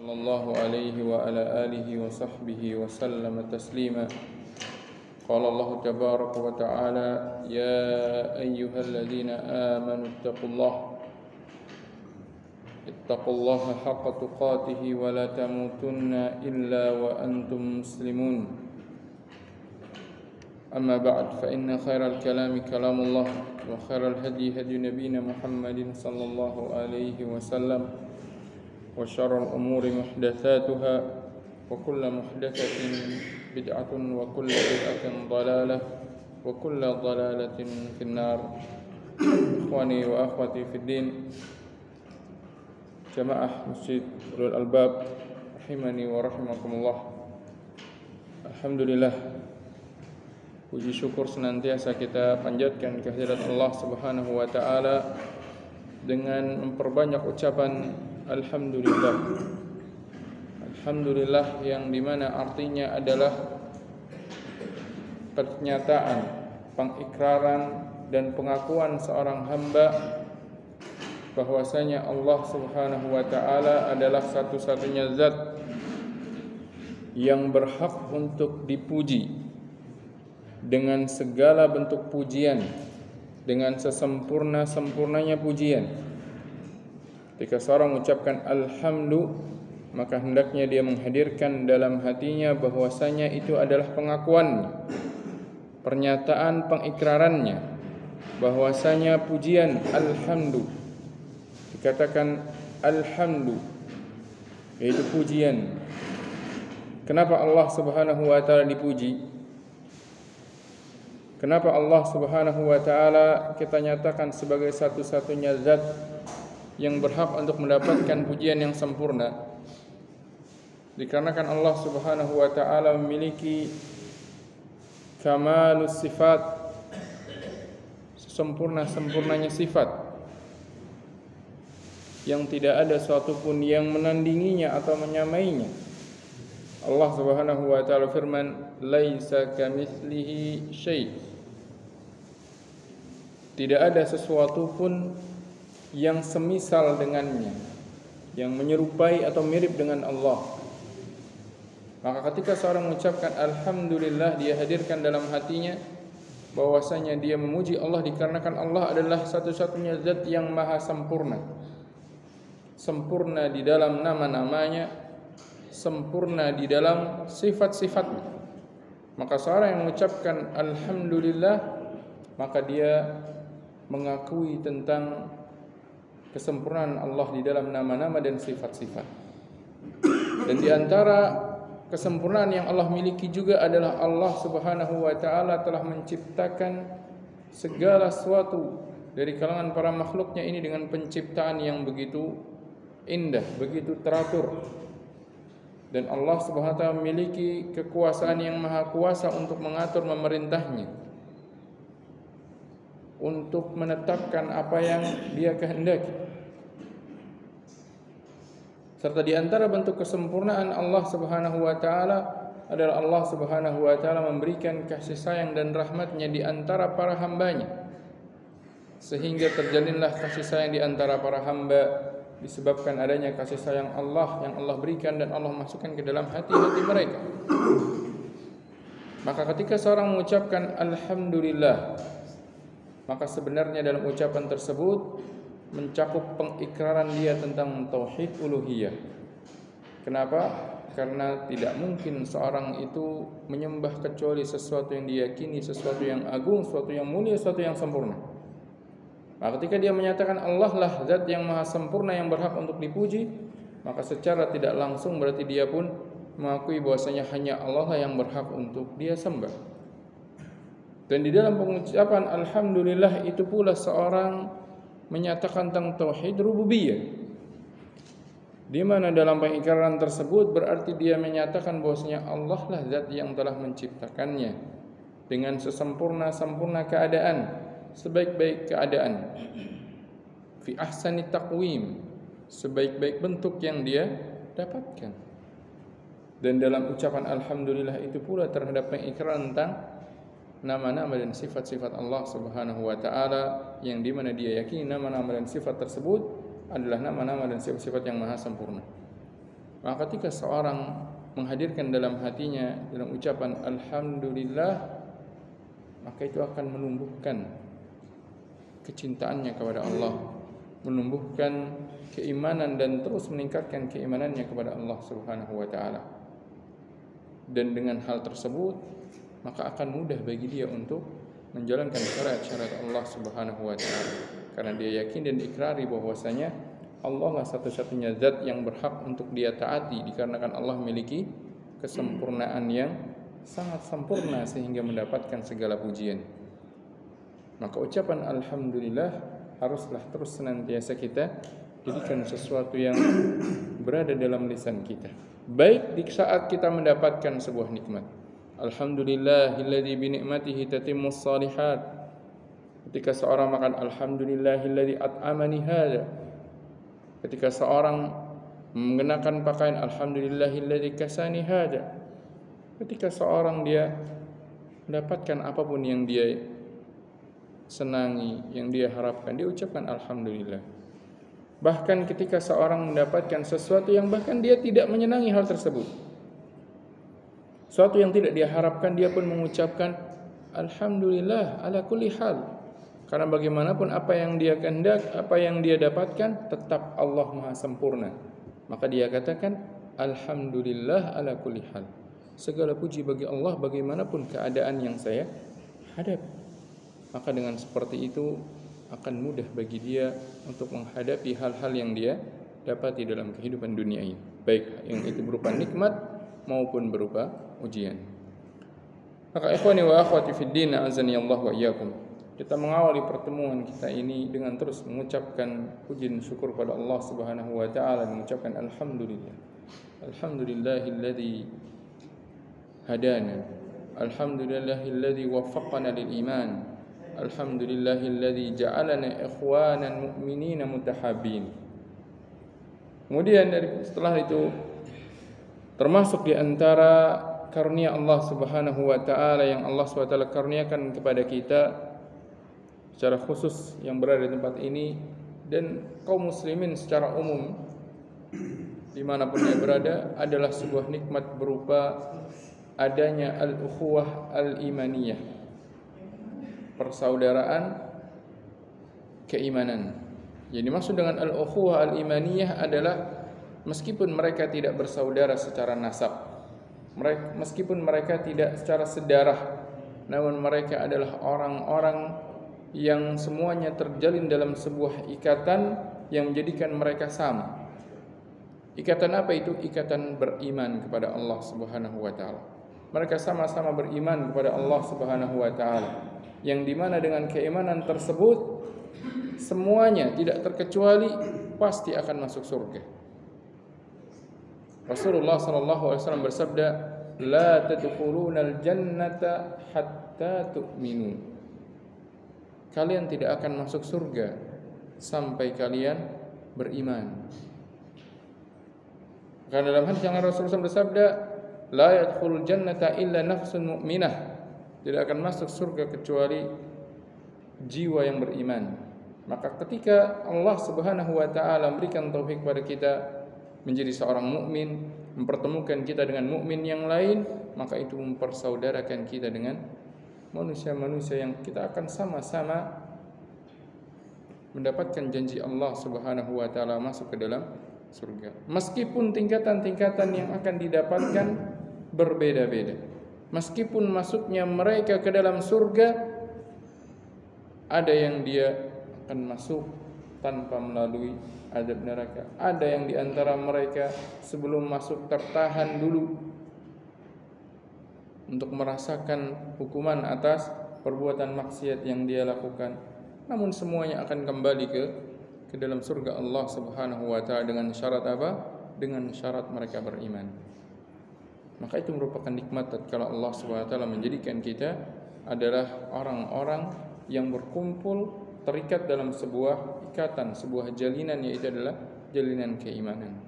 sallallahu alaihi wa ala alihi wa sahbihi wa sallama taslima. Qala Allah tabaraka wa ta'ala, ya ayyuhalladzina amanu ittaqullaha haqqa tuqatih wa la tamutunna illa wa antum muslimun. Amma ba'd, fa inna khairal kalami kalamullah wa khairal hadi hadi nabiyina Muhammadin sallallahu alaihi wasallam. وشر الأمور محدثاتها وكل محدثة بدعة وكل بدعة ضلالة وكل ضلالة في النار. إخواني وأخواتي في الدين، جماعة مسجد ulul albab rahimani wa rahimakumullah. Alhamdulillah, puji syukur senantiasa kita panjatkan kehadirat Allah Subhanahu wa taala dengan memperbanyak ucapan alhamdulillah. Alhamdulillah yang dimana artinya adalah pernyataan, pengikraran dan pengakuan seorang hamba bahwasanya Allah Subhanahu wa taala adalah satu-satunya zat yang berhak untuk dipuji dengan segala bentuk pujian, dengan sesempurna-sempurnanya pujian. Ketika seorang mengucapkan alhamdu, maka hendaknya dia menghadirkan dalam hatinya bahwasanya itu adalah pengakuannya, pernyataan pengikrarannya bahwasanya pujian alhamdu, dikatakan alhamdu yaitu pujian. Kenapa Allah Subhanahu wa taala dipuji? Kenapa Allah Subhanahu wa taala kita nyatakan sebagai satu-satunya zat yang berhak untuk mendapatkan pujian yang sempurna? Dikarenakan Allah Subhanahu wa taala memiliki kamalus sifat, sempurna-sempurnanya sifat yang tidak ada suatu pun yang menandinginya atau menyamainya. Allah Subhanahu wa taala firman, laisa kamitslihi syai'. Tidak ada sesuatu pun yang semisal dengannya, yang menyerupai atau mirip dengan Allah. Maka ketika seorang mengucapkan alhamdulillah, dia hadirkan dalam hatinya bahwasanya dia memuji Allah dikarenakan Allah adalah satu-satunya zat yang maha sempurna. Sempurna di dalam nama-namanya, sempurna di dalam sifat-sifatnya. Maka seorang yang mengucapkan alhamdulillah, maka dia mengakui tentang kesempurnaan Allah di dalam nama-nama dan sifat-sifat. Dan di antara kesempurnaan yang Allah miliki juga adalah Allah Subhanahu wa taala telah menciptakan segala sesuatu dari kalangan para makhluknya ini dengan penciptaan yang begitu indah, begitu teratur. Dan Allah Subhanahu wa taala memiliki kekuasaan yang maha kuasa untuk mengatur, memerintahnya, untuk menetapkan apa yang Dia kehendaki. Serta di antara bentuk kesempurnaan Allah Subhanahu wa taala adalah Allah Subhanahu wa taala memberikan kasih sayang dan rahmatnya di antara para hambanya, sehingga terjalinlah kasih sayang di antara para hamba disebabkan adanya kasih sayang Allah yang Allah berikan dan Allah masukkan ke dalam hati-hati mereka. Maka ketika seorang mengucapkan alhamdulillah, maka sebenarnya dalam ucapan tersebut mencakup pengikraran dia tentang tauhid uluhiyah. Kenapa? Karena tidak mungkin seorang itu menyembah kecuali sesuatu yang diyakini, sesuatu yang agung, sesuatu yang mulia, sesuatu yang sempurna. Maka ketika dia menyatakan Allah lah zat yang maha sempurna yang berhak untuk dipuji, maka secara tidak langsung berarti dia pun mengakui bahwasanya hanya Allah lah yang berhak untuk dia sembah. Dan di dalam pengucapan alhamdulillah itu pula seorang menyatakan tentang tauhid rububiyah, di mana dalam pengikraran tersebut berarti dia menyatakan bahwasanya Allah lah zat yang telah menciptakannya dengan sesempurna-sempurna keadaan, sebaik-baik keadaan, fi ahsani taqwim, sebaik-baik bentuk yang dia dapatkan. Dan dalam ucapan alhamdulillah itu pula terhadap pengikraran tentang nama-nama dan sifat-sifat Allah Subhanahu wa taala, yang di mana dia yakini nama-nama dan sifat tersebut adalah nama-nama dan sifat-sifat yang maha sempurna. Maka ketika seorang menghadirkan dalam hatinya dalam ucapan alhamdulillah, maka itu akan menumbuhkan kecintaannya kepada Allah, menumbuhkan keimanan dan terus meningkatkan keimanannya kepada Allah Subhanahu wa taala. Dan dengan hal tersebut maka akan mudah bagi dia untuk menjalankan syariat-syariat Allah Subhanahu wa taala, karena dia yakin dan ikrari bahwasanya Allah lah satu-satunya zat yang berhak untuk dia taati, dikarenakan Allah memiliki kesempurnaan yang sangat sempurna sehingga mendapatkan segala pujian. Maka ucapan alhamdulillah haruslah terus senantiasa kita jadikan sesuatu yang berada dalam lisan kita, baik di saat kita mendapatkan sebuah nikmat. Alhamdulillahilladzi bi ni'matihi tatimmus shalihat. Ketika seorang makan, alhamdulillahilladzi at'amani hadza. Ketika seorang mengenakan pakaian, alhamdulillahilladzi kasani hadza. Ketika seorang dia mendapatkan apapun yang dia senangi, yang dia harapkan, dia ucapkan alhamdulillah. Bahkan ketika seorang mendapatkan sesuatu yang bahkan dia tidak menyenangi hal tersebut, sesuatu yang tidak dia harapkan, dia pun mengucapkan alhamdulillah ala kulli hal. Karena bagaimanapun apa yang dia kehendak, apa yang dia dapatkan, tetap Allah Maha sempurna. Maka dia katakan alhamdulillah ala kulli hal. Segala puji bagi Allah bagaimanapun keadaan yang saya hadapi. Maka dengan seperti itu akan mudah bagi dia untuk menghadapi hal-hal yang dia dapati dalam kehidupan dunia ini, baik yang itu berupa nikmat maupun berupa ujian. Maka ikhwani wa akhwati fid din, azani Allah wa iyyakum, kita mengawali pertemuan kita ini dengan terus mengucapkan puji dan syukur pada Allah Subhanahu wa taala, mengucapkan alhamdulillah. Alhamdulillahilladzi hadana. Alhamdulillahilladzi waffaqana lil iman. Alhamdulillahilladzi ja'alana ikhwanan mu'minina mutahabbin. Kemudian setelah itu termasuk di antara karunia Allah Subhanahu wa taala yang Allah Subhanahu wa taala karuniakan kepada kita secara khusus yang berada di tempat ini dan kaum muslimin secara umum dimanapun dia berada, adalah sebuah nikmat berupa adanya al-ukhuwah al-imaniyah, persaudaraan keimanan. Jadi maksud dengan al-ukhuwah al-imaniyah adalah meskipun mereka tidak bersaudara secara nasab, meskipun mereka tidak secara sedarah, namun mereka adalah orang-orang yang semuanya terjalin dalam sebuah ikatan yang menjadikan mereka sama. Ikatan apa itu? Ikatan beriman kepada Allah Subhanahu wa taala. Mereka sama-sama beriman kepada Allah Subhanahu wa taala, yang dimana dengan keimanan tersebut semuanya tidak terkecuali pasti akan masuk surga. Rasulullah sallallahu alaihi wasallam bersabda, "La tadkhulunal jannata hatta tu'minu." Kalian tidak akan masuk surga sampai kalian beriman. Karena dalam hadis yang Rasulullah bersabda, la yadkhulul jannata illa nafsun mu'minah. Tidak akan masuk surga kecuali jiwa yang beriman. Maka ketika Allah Subhanahu wa taala memberikan taufik kepada kita menjadi seorang mukmin, mempertemukan kita dengan mukmin yang lain, maka itu mempersaudarakan kita dengan manusia-manusia yang kita akan sama-sama mendapatkan janji Allah Subhanahu wa taala masuk ke dalam surga. Meskipun tingkatan-tingkatan yang akan didapatkan berbeda-beda. Meskipun masuknya mereka ke dalam surga, ada yang dia akan masuk tanpa melalui azab neraka. Ada yang di antara mereka sebelum masuk tertahan dulu untuk merasakan hukuman atas perbuatan maksiat yang dia lakukan. Namun semuanya akan kembali ke dalam surga Allah Subhanahu wa taala dengan syarat apa? Dengan syarat mereka beriman. Maka itu merupakan nikmat tatkala Allah Subhanahu wa taala menjadikan kita adalah orang-orang yang berkumpul terikat dalam sebuah ikatan, sebuah jalinan, yaitu adalah jalinan keimanan.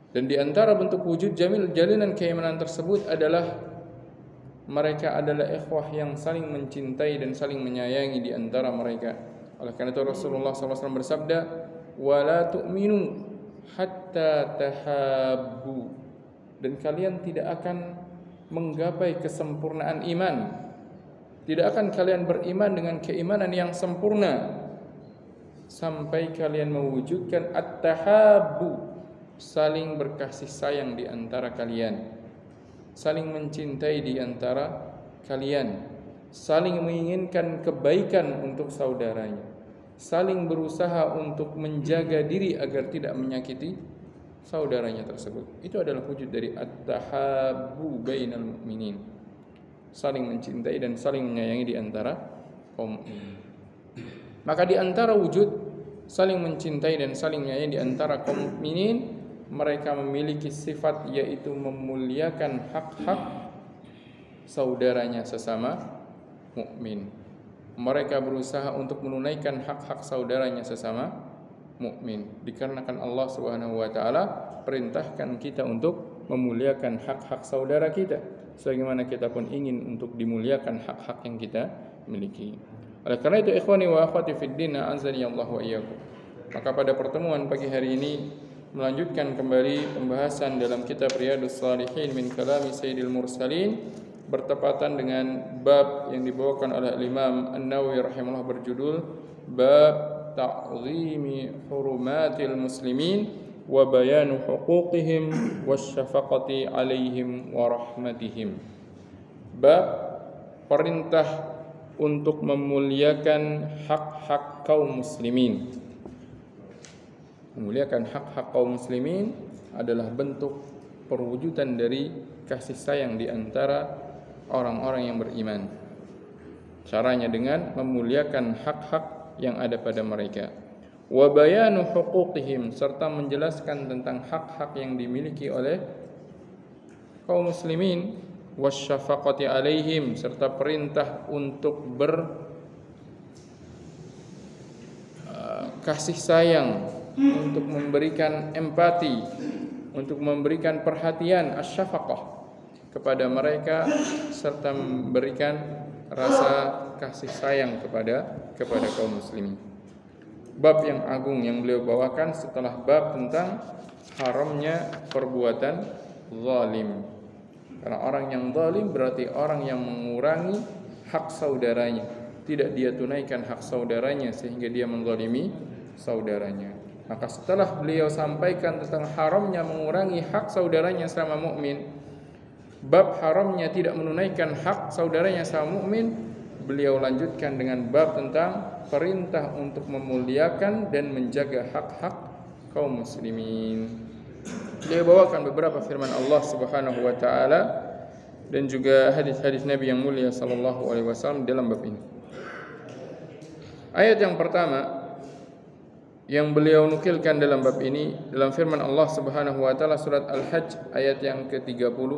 Dan di antara bentuk wujud jalinan keimanan tersebut adalah mereka adalah ikhwah yang saling mencintai dan saling menyayangi di antara mereka. Oleh karena itu Rasulullah SAW bersabda, "Wa la tu'minu hatta tahabbu, dan kalian tidak akan menggapai kesempurnaan iman. Tidak akan kalian beriman dengan keimanan yang sempurna sampai kalian mewujudkan at-tahabbu, saling berkasih sayang di antara kalian, saling mencintai di antara kalian, saling menginginkan kebaikan untuk saudaranya, saling berusaha untuk menjaga diri agar tidak menyakiti saudaranya tersebut. Itu adalah wujud dari at-tahabbu bainal mu'minin, saling mencintai dan saling menyayangi di antara kaum mukminin. Maka di antara wujud saling mencintai dan saling menyayangi di antara kaum mukminin, mereka memiliki sifat yaitu memuliakan hak-hak saudaranya sesama mukmin. Mereka berusaha untuk menunaikan hak-hak saudaranya sesama mukmin. Dikarenakan Allah Subhanahu wa taala perintahkan kita untuk memuliakan hak-hak saudara kita, sebagaimana kita pun ingin untuk dimuliakan hak-hak yang kita miliki. Oleh karena itu, ikhwani wa akhwati fid din, azani Allah wa iyyakum. Maka pada pertemuan pagi hari ini melanjutkan kembali pembahasan dalam kitab Riyadhus Shalihin min kalami Sayyidil Mursalin, bertepatan dengan bab yang dibawakan oleh Imam An-Nawawi rahimahullah berjudul Bab Ta'zimi Hurumatil Muslimin wa Bayanu Huquqihim Wasyafaqati Alaihim wa Rahmatihim. Bab perintah untuk memuliakan hak-hak kaum muslimin. Memuliakan hak-hak kaum muslimin adalah bentuk perwujudan dari kasih sayang di antara orang-orang yang beriman. Caranya dengan memuliakan hak-hak yang ada pada mereka. Wa bayanu huquqihim, serta menjelaskan tentang hak-hak yang dimiliki oleh kaum muslimin. Wasyafaqati alaihim, serta perintah untuk kasih sayang, untuk memberikan empati, untuk memberikan perhatian, asyafaqah, kepada mereka, serta memberikan rasa kasih sayang kepada kaum muslimin. Bab yang agung yang beliau bawakan setelah bab tentang haramnya perbuatan zalim. Karena orang yang zalim berarti orang yang mengurangi hak saudaranya, tidak dia tunaikan hak saudaranya sehingga dia menzalimi saudaranya. Maka setelah beliau sampaikan tentang haramnya mengurangi hak saudaranya sama mukmin, bab haramnya tidak menunaikan hak saudaranya sama mukmin, beliau lanjutkan dengan bab tentang perintah untuk memuliakan dan menjaga hak-hak kaum muslimin. Beliau bawakan beberapa firman Allah Subhanahu wa taala dan juga hadis-hadis Nabi yang mulia sallallahu alaihi wasallam dalam bab ini. Ayat yang pertama yang beliau nukilkan dalam bab ini dalam firman Allah Subhanahu wa taala surat Al-Hajj ayat yang ke-30.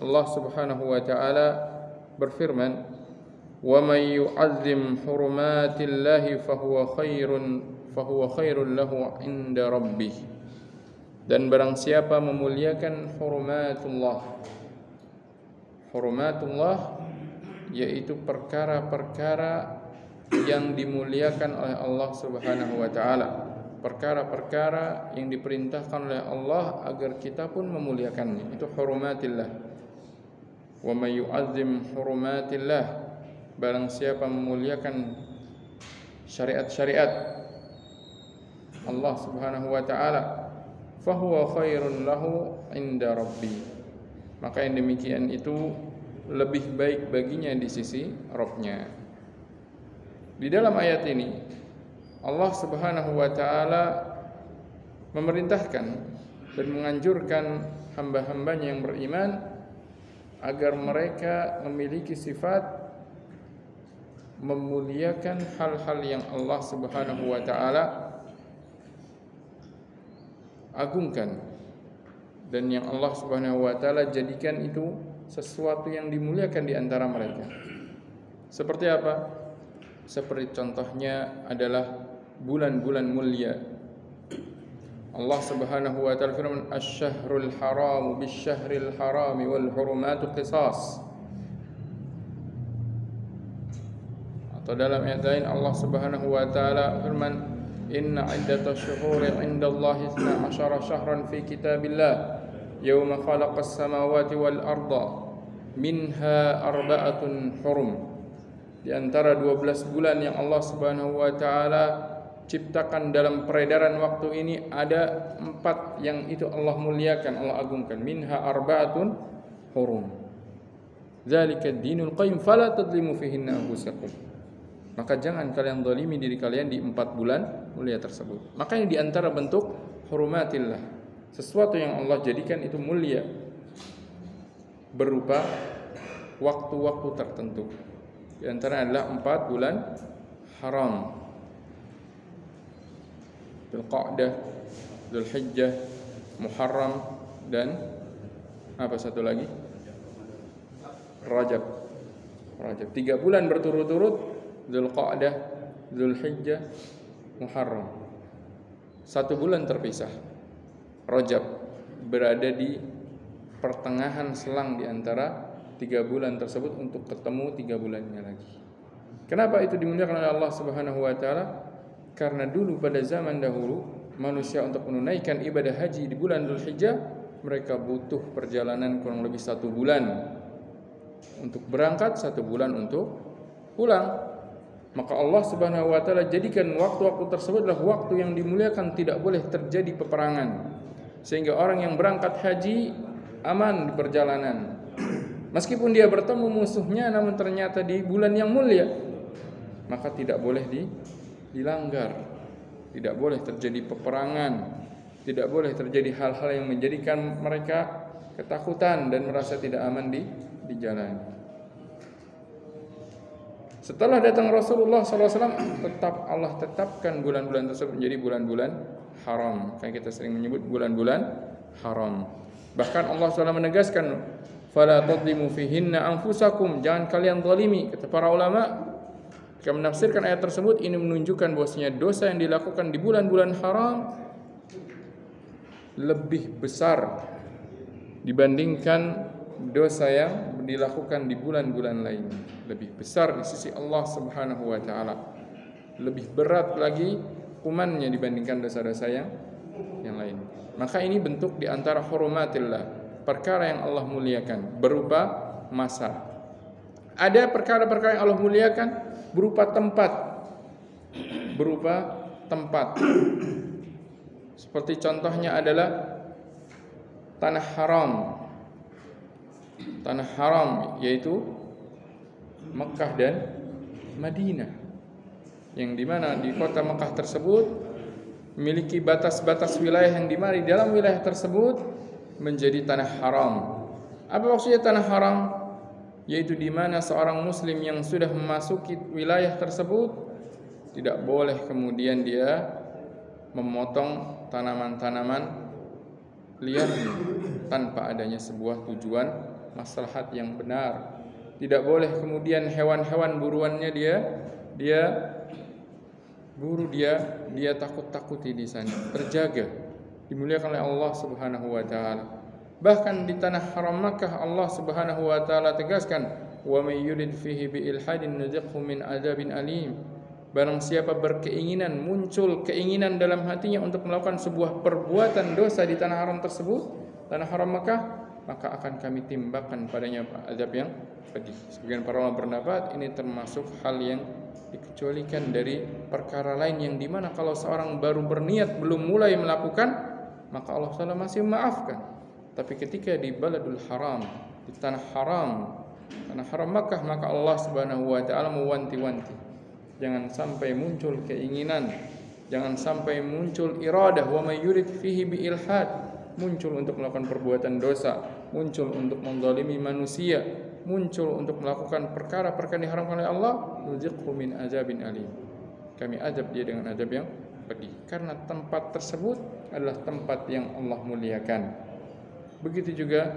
Allah Subhanahu wa taala berfirman, "Wa may yu'azzim hurumatillahi fahuwa khairun lahu 'inda rabbih." Dan barang siapa memuliakan hurumatullah yaitu perkara-perkara yang dimuliakan oleh Allah Subhanahu wa taala, perkara-perkara yang diperintahkan oleh Allah agar kita pun memuliakannya, itu hurumatillah. Wa may yu'azzim hurumatillah, barang siapa memuliakan syariat-syariat Allah Subhanahu wa taala, fahuwa khairun lahu 'inda rabbi, maka yang demikian itu lebih baik baginya di sisi Rabb-nya. Di dalam ayat ini Allah Subhanahu wa taala memerintahkan dan menganjurkan hamba-hambanya yang beriman agar mereka memiliki sifat memuliakan hal-hal yang Allah Subhanahu wa taala agungkan dan yang Allah Subhanahu wa taala jadikan itu sesuatu yang dimuliakan di antara mereka. Seperti apa? Seperti contohnya adalah bulan-bulan mulia. Allah Subhanahu wa taala firman, "Asy-syahrul haramu bisy-syahril harami wal hurumatu qisas." Atau dalam ayat lain Allah Subhanahu wa taala firman, inna iddatash syuhuri 'indallahi 12 syahran fi kitabillah yauma khalaqas samawati wal arda minha arba'atun hurum. Di antara 12 bulan yang Allah Subhanahu wa taala ciptakan dalam peredaran waktu ini ada 4 yang itu Allah muliakan, Allah agungkan. Minha arba'atun hurum. Dzalika ad-dinul qayyim fala tadlimu fihinna anfusakum. Maka jangan kalian zalimi diri kalian di 4 bulan mulia tersebut. Makanya di antara bentuk hurumatillah, sesuatu yang Allah jadikan itu mulia berupa waktu-waktu tertentu. Di antara adalah 4 bulan haram. Dzulqa'dah, Dzulhijjah, Muharram, dan apa satu lagi? Rajab. 3 bulan berturut-turut, Dzulqa'dah, Dzulhijjah, Muharram. 1 bulan terpisah. Rajab berada di pertengahan selang di antara 3 bulan tersebut untuk ketemu 3 bulannya lagi. Kenapa itu dimuliakan oleh Allah Subhanahu wa taala? Karena dulu pada zaman dahulu manusia untuk menunaikan ibadah haji di bulan Dzulhijjah mereka butuh perjalanan kurang lebih 1 bulan untuk berangkat, 1 bulan untuk pulang. Maka Allah Subhanahu wa taala jadikan waktu-waktu tersebut adalah waktu yang dimuliakan, tidak boleh terjadi peperangan. Sehingga orang yang berangkat haji aman di perjalanan. Meskipun dia bertemu musuhnya namun ternyata di bulan yang mulia, maka tidak boleh dilanggar. Tidak boleh terjadi peperangan, tidak boleh terjadi hal-hal yang menjadikan mereka ketakutan dan merasa tidak aman di jalan. Setelah datang Rasulullah SAW, Allah tetapkan bulan-bulan tersebut menjadi bulan-bulan haram. Kayak kita sering menyebut bulan-bulan haram. Bahkan Allah SWT menegaskan, fala tadlimu fihinna anfusakum, jangan kalian zalimi. Kata para ulama, jika menafsirkan ayat tersebut, ini menunjukkan bahwasanya dosa yang dilakukan di bulan-bulan haram lebih besar dibandingkan dosa yang dilakukan di bulan-bulan lain. Lebih besar di sisi Allah Subhanahu wa taala. Lebih berat lagi hukumannya dibandingkan dosa-dosa yang lain. Maka ini bentuk di antara hurumatillah, perkara yang Allah muliakan berupa masa. Ada perkara-perkara yang Allah muliakan berupa tempat. Seperti contohnya adalah tanah haram. Tanah haram yaitu Mekah dan Madinah. Yang dimana di kota Mekah tersebut memiliki batas-batas wilayah yang dimana di dalam wilayah tersebut menjadi tanah haram. Apa maksudnya tanah haram? Yaitu di mana seorang muslim yang sudah memasuki wilayah tersebut tidak boleh kemudian dia memotong tanaman-tanaman liar tanpa adanya sebuah tujuan maslahat yang benar. Tidak boleh kemudian hewan-hewan buruannya dia buru, dia takut-takuti di sana, terjaga, dimuliakan oleh Allah Subhanahu wa taala. Bahkan di tanah haram Makkah Allah Subhanahu wa taala tegaskan, wa may yurid fihi bi ilhadin nuziqhu min adzabin alim. Barang siapa berkeinginan, muncul keinginan dalam hatinya untuk melakukan sebuah perbuatan dosa di tanah haram tersebut, tanah haram Makkah, maka akan kami timbakkan padanya azab yang pedih. Sebagian para ulama berpendapat ini termasuk hal yang dikecualikan dari perkara lain yang dimana kalau seorang baru berniat belum mulai melakukan maka Allah SWT masih memaafkan. Tapi ketika di baladul haram, di tanah haram Makkah, maka Allah Subhanahu wa taala mewanti-wanti, jangan sampai muncul keinginan, jangan sampai muncul iradah, wa may yurid fihi bi ilhad, muncul untuk melakukan perbuatan dosa, muncul untuk menzalimi manusia, muncul untuk melakukan perkara-perkara yang diharamkan oleh Allah, nuziqhu min azabin alim. Kami azab dia dengan azab yang pedih. Karena tempat tersebut adalah tempat yang Allah muliakan. Begitu juga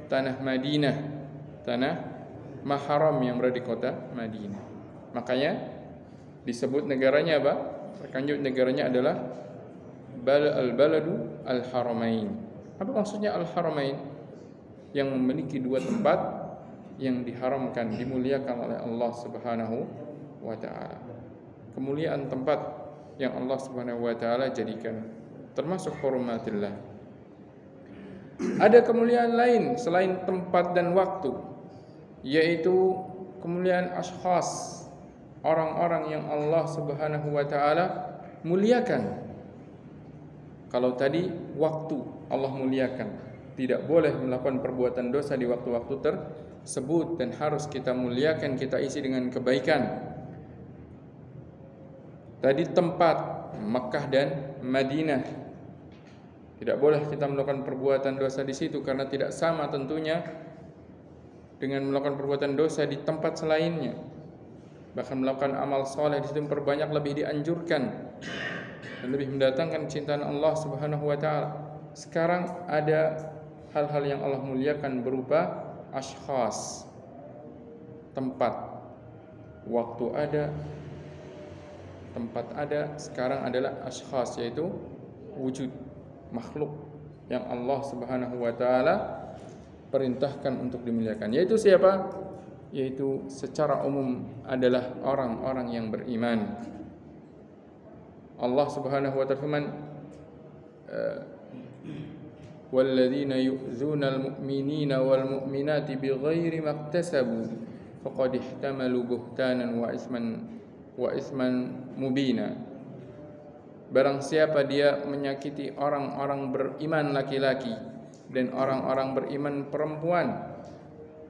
tanah Madinah, tanah mahram yang berada di kota Madinah. Makanya disebut negaranya apa? Terkanjut negaranya adalah al-baladu al-haramain. Apa maksudnya al-haramain? Yang memiliki 2 tempat yang diharamkan, dimuliakan oleh Allah Subhanahu wa taala. Kemuliaan tempat yang Allah Subhanahu wa taala jadikan, termasuk hurumatillah. Ada kemuliaan lain selain tempat dan waktu, yaitu kemuliaan ashkhas, orang-orang yang Allah Subhanahu wa taala muliakan. Kalau tadi waktu Allah muliakan, tidak boleh melakukan perbuatan dosa di waktu-waktu tersebut dan harus kita muliakan, kita isi dengan kebaikan. Tadi tempat Makkah dan Madinah, tidak boleh kita melakukan perbuatan dosa di situ karena tidak sama tentunya dengan melakukan perbuatan dosa di tempat selainnya. Bahkan melakukan amal soleh di situ perbanyak lebih dianjurkan dan lebih mendatangkan kecintaan Allah Subhanahu wa taala. Sekarang ada hal-hal yang Allah muliakan berupa ashkhas, tempat, waktu ada, tempat ada. Sekarang adalah ashkhas, yaitu wujud makhluk yang Allah Subhanahu wa taala perintahkan untuk dimuliakan. Yaitu siapa? Yaitu secara umum adalah orang-orang yang beriman. Allah Subhanahu wa taala firman, walladzina yu'dzuna al-mu'minina wal mu'minati bighairi maktasabu faqad ihtamalu buhtanan wa isman mubina. Barang siapa dia menyakiti orang-orang beriman laki-laki dan orang-orang beriman perempuan,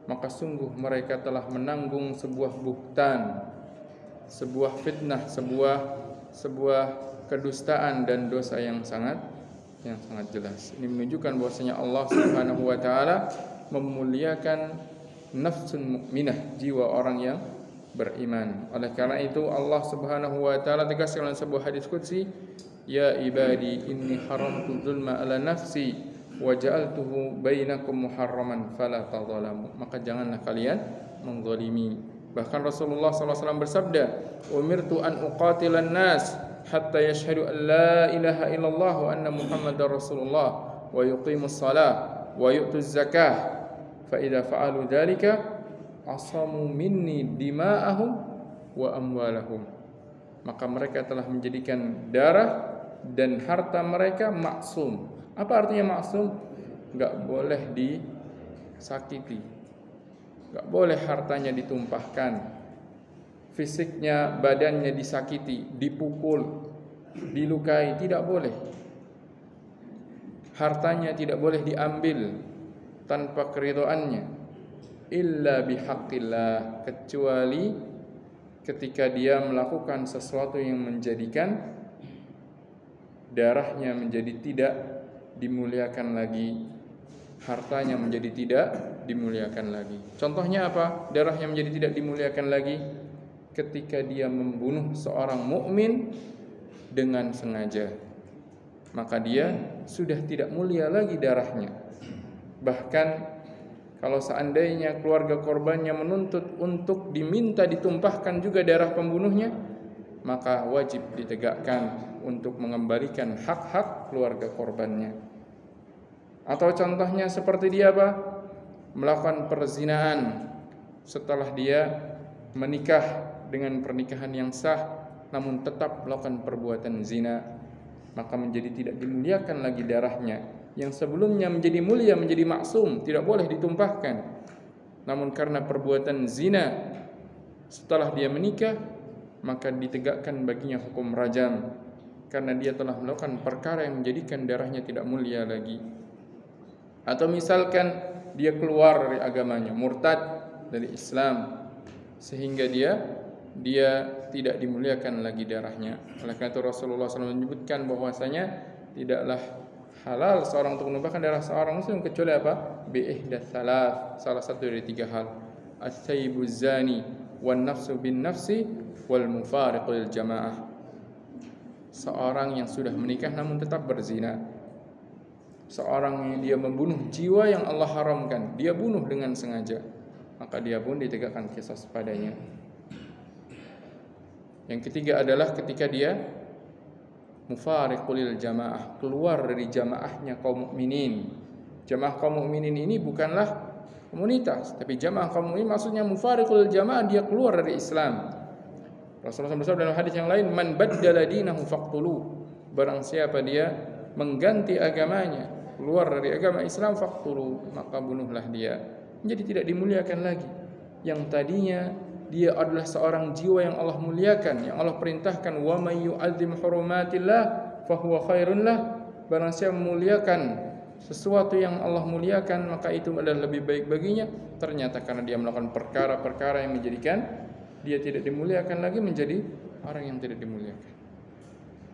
maka sungguh mereka telah menanggung sebuah buhtan, sebuah fitnah, sebuah kedustaan dan dosa yang sangat jelas. Ini menunjukkan bahwasanya Allah Subhanahu wa taala memuliakan nafsun mukminah, jiwa orang yang beriman. Oleh karena itu Allah Subhanahu wa taala tegaskan dalam sebuah hadis qudsi, ya ibadi inni haramtu dzulma ala nafsi wa ja'altuhu bainakum muharraman fala tadzalamu. Maka janganlah kalian menzalimi. Bahkan Rasulullah SAW bersabda, umirtu an uqatilan nas hatta yashhadu an la ilaha illallah wa anna muhammadar rasulullah wa yuqimus salah wa yu'tuz zakah fa idza fa'alu dzalika asamu minni dima'ahum wa amwalahum. Maka mereka telah menjadikan darah dan harta mereka maksum. Apa artinya maksum? Enggak boleh disakiti, enggak boleh hartanya ditumpahkan, fisiknya, badannya disakiti, dipukul, dilukai, tidak boleh. Hartanya tidak boleh diambil tanpa keridhaannya, illa bihaqqillah, kecuali ketika dia melakukan sesuatu yang menjadikan darahnya menjadi tidak dimuliakan lagi, hartanya menjadi tidak dimuliakan lagi. Contohnya apa? Darahnya menjadi tidak dimuliakan lagi ketika dia membunuh seorang mukmin dengan sengaja, maka dia sudah tidak mulia lagi darahnya. Bahkan kalau seandainya keluarga korbannya menuntut untuk diminta ditumpahkan juga darah pembunuhnya, maka wajib ditegakkan untuk mengembalikan hak-hak keluarga korbannya. Atau contohnya seperti dia apa? Melakukan perzinaan setelah dia menikah dengan pernikahan yang sah, namun tetap melakukan perbuatan zina, maka menjadi tidak dimuliakan lagi darahnya. Yang sebelumnya menjadi mulia, menjadi maksum, tidak boleh ditumpahkan. Namun karena perbuatan zina setelah dia menikah, maka ditegakkan baginya hukum rajam, karena dia telah melakukan perkara yang menjadikan darahnya tidak mulia lagi. Atau misalkan dia keluar dari agamanya, murtad dari Islam, sehingga dia tidak dimuliakan lagi darahnya. Oleh karena itu Rasulullah SAW menyebutkan bahwasanya tidaklah halal seorang untuk menumpahkan darah seorang muslim kecuali apa? Bi'ihdath thalath, salah satu dari tiga hal. Ats-tsayyibuz zani wan nafsu bin nafsi wal mufariqul jamaah. Seorang yang sudah menikah namun tetap berzina. Seorang yang dia membunuh jiwa yang Allah haramkan, dia bunuh dengan sengaja, maka dia pun ditegakkan qisas padanya. Yang ketiga adalah ketika dia mufariqul jamaah, keluar dari jamaahnya kaum mukminin. Jamaah kaum mukminin ini bukanlah komunitas, tapi jamaah kaum mukminin maksudnya mufariqul jamaah, dia keluar dari Islam. Rasulullah SAW bersabda dalam hadis yang lain, "Man baddala dinahu faqtulu." Barang siapa dia mengganti agamanya, keluar dari agama Islam, faqtulu, maka bunuhlah dia. Jadi tidak dimuliakan lagi. Yang tadinya dia adalah seorang jiwa yang Allah muliakan, yang Allah perintahkan, "Wa may yu'azzim hurumatillah fahuwa khairun lah." Barang siapa memuliakan sesuatu yang Allah muliakan, maka itu adalah lebih baik baginya. Ternyata karena dia melakukan perkara-perkara yang menjadikan dia tidak dimuliakan lagi, menjadi orang yang tidak dimuliakan.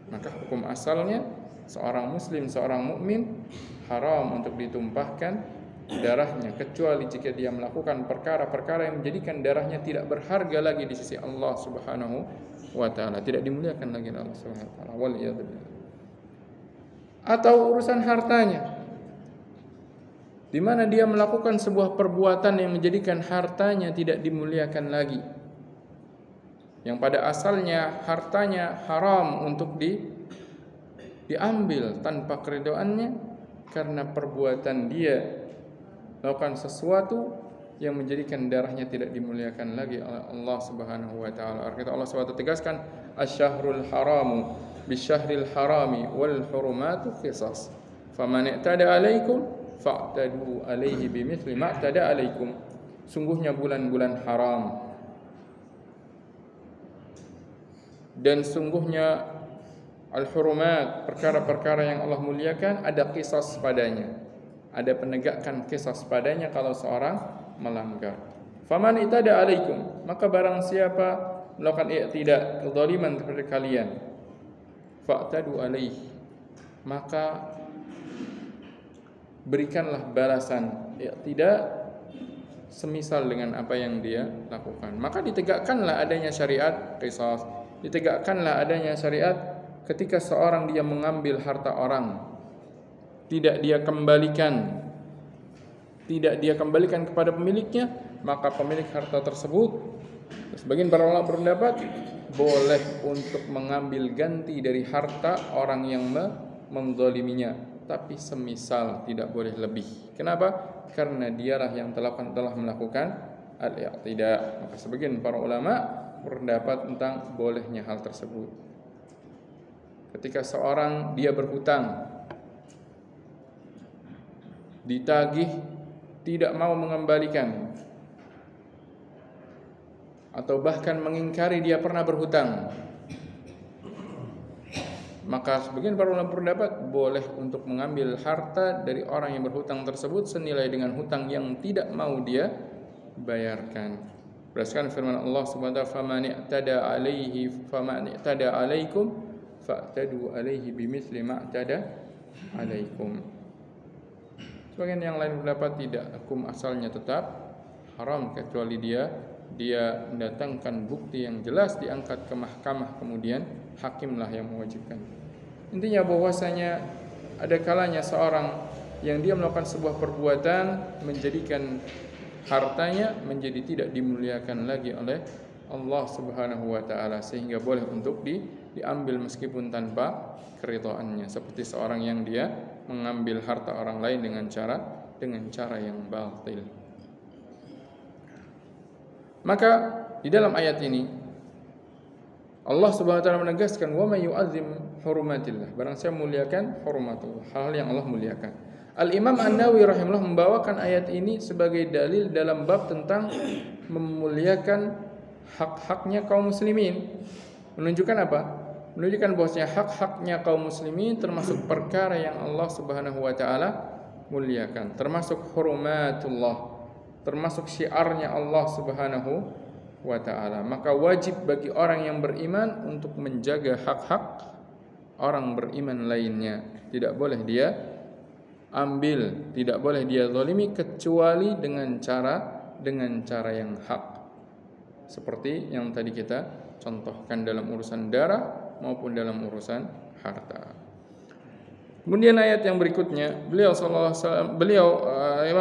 Maka hukum asalnya seorang muslim, seorang mukmin haram untuk ditumpahkan darahnya, kecuali jika dia melakukan perkara-perkara yang menjadikan darahnya tidak berharga lagi di sisi Allah Subhanahu wa taala, tidak dimuliakan lagi oleh Allah Subhanahu wa taala. Waliyadzubillah. Atau urusan hartanya, di mana dia melakukan sebuah perbuatan yang menjadikan hartanya tidak dimuliakan lagi, yang pada asalnya hartanya haram untuk diambil tanpa keridhaannya, karena perbuatan dia melakukan sesuatu yang menjadikan darahnya tidak dimuliakan lagi oleh Allah Subhanahu wa taala. Allah SWT tegaskan, "Asy-syahrul haramu bisyahril harami wal hurumatu qisas. Faman i'tada 'alaikum fa'tadu 'alaihi bimithli ma i'tada 'alaikum." Sungguhnya bulan-bulan haram dan sungguhnya al-hurumat, perkara-perkara yang Allah muliakan, ada qisas padanya, ada penegakan qisas padanya kalau seorang melanggar. Faman itada alaikum, maka barang siapa melakukan i'tida, kezaliman kepada kalian, fa'tadu alaihi, maka berikanlah balasan i'tida semisal dengan apa yang dia lakukan. Maka ditegakkanlah adanya syariat qisas, ditegakkanlah adanya syariat ketika seorang dia mengambil harta orang, tidak dia kembalikan kepada pemiliknya, maka pemilik harta tersebut, sebagian para ulama berpendapat, boleh untuk mengambil ganti dari harta orang yang menzaliminya, tapi semisal, tidak boleh lebih. Kenapa? Karena dialah yang telah melakukan al-i'tida. Maka sebagian para ulama berpendapat tentang bolehnya hal tersebut. Ketika seorang dia berhutang, ditagih, tidak mau mengembalikan, atau bahkan mengingkari dia pernah berhutang, maka sebagian para ulama berpendapat boleh untuk mengambil harta dari orang yang berhutang tersebut senilai dengan hutang yang tidak mau dia bayarkan. Berdasarkan firman Allah Subhanahu wa taala, "Faman i'tada 'alaikum fa'tadu 'alaihi bimithli ma i'tada 'alaikum." Sebagian yang lain berpendapat tidak, hukum asalnya tetap haram kecuali dia mendatangkan bukti yang jelas, diangkat ke mahkamah, kemudian hakimlah yang mewajibkan. Intinya bahwasanya ada kalanya seorang yang dia melakukan sebuah perbuatan menjadikan hartanya menjadi tidak dimuliakan lagi oleh Allah Subhanahu wa taala, sehingga boleh untuk diambil meskipun tanpa keridhaannya, seperti seorang yang dia mengambil harta orang lain dengan cara yang batil. Maka di dalam ayat ini Allah Subhanahu wa taala menegaskan, "Wa may yu'azzim hurumatillah." Barang siapa muliakan hurumatullah, hal yang Allah muliakan. Al-Imam An-Nawawi rahimahullah membawakan ayat ini sebagai dalil dalam bab tentang memuliakan hak-haknya kaum muslimin. Menunjukkan apa? Menunjukkan bahwasanya hak-haknya kaum muslimin termasuk perkara yang Allah Subhanahu wa taala muliakan, termasuk hurumatullah, termasuk syiarnya Allah Subhanahu wa taala. Maka wajib bagi orang yang beriman untuk menjaga hak-hak orang beriman lainnya. Tidak boleh dia ambil, tidak boleh dia zalimi kecuali dengan cara yang hak. Seperti yang tadi kita contohkan dalam urusan darah maupun dalam urusan harta. Kemudian ayat yang berikutnya, Imam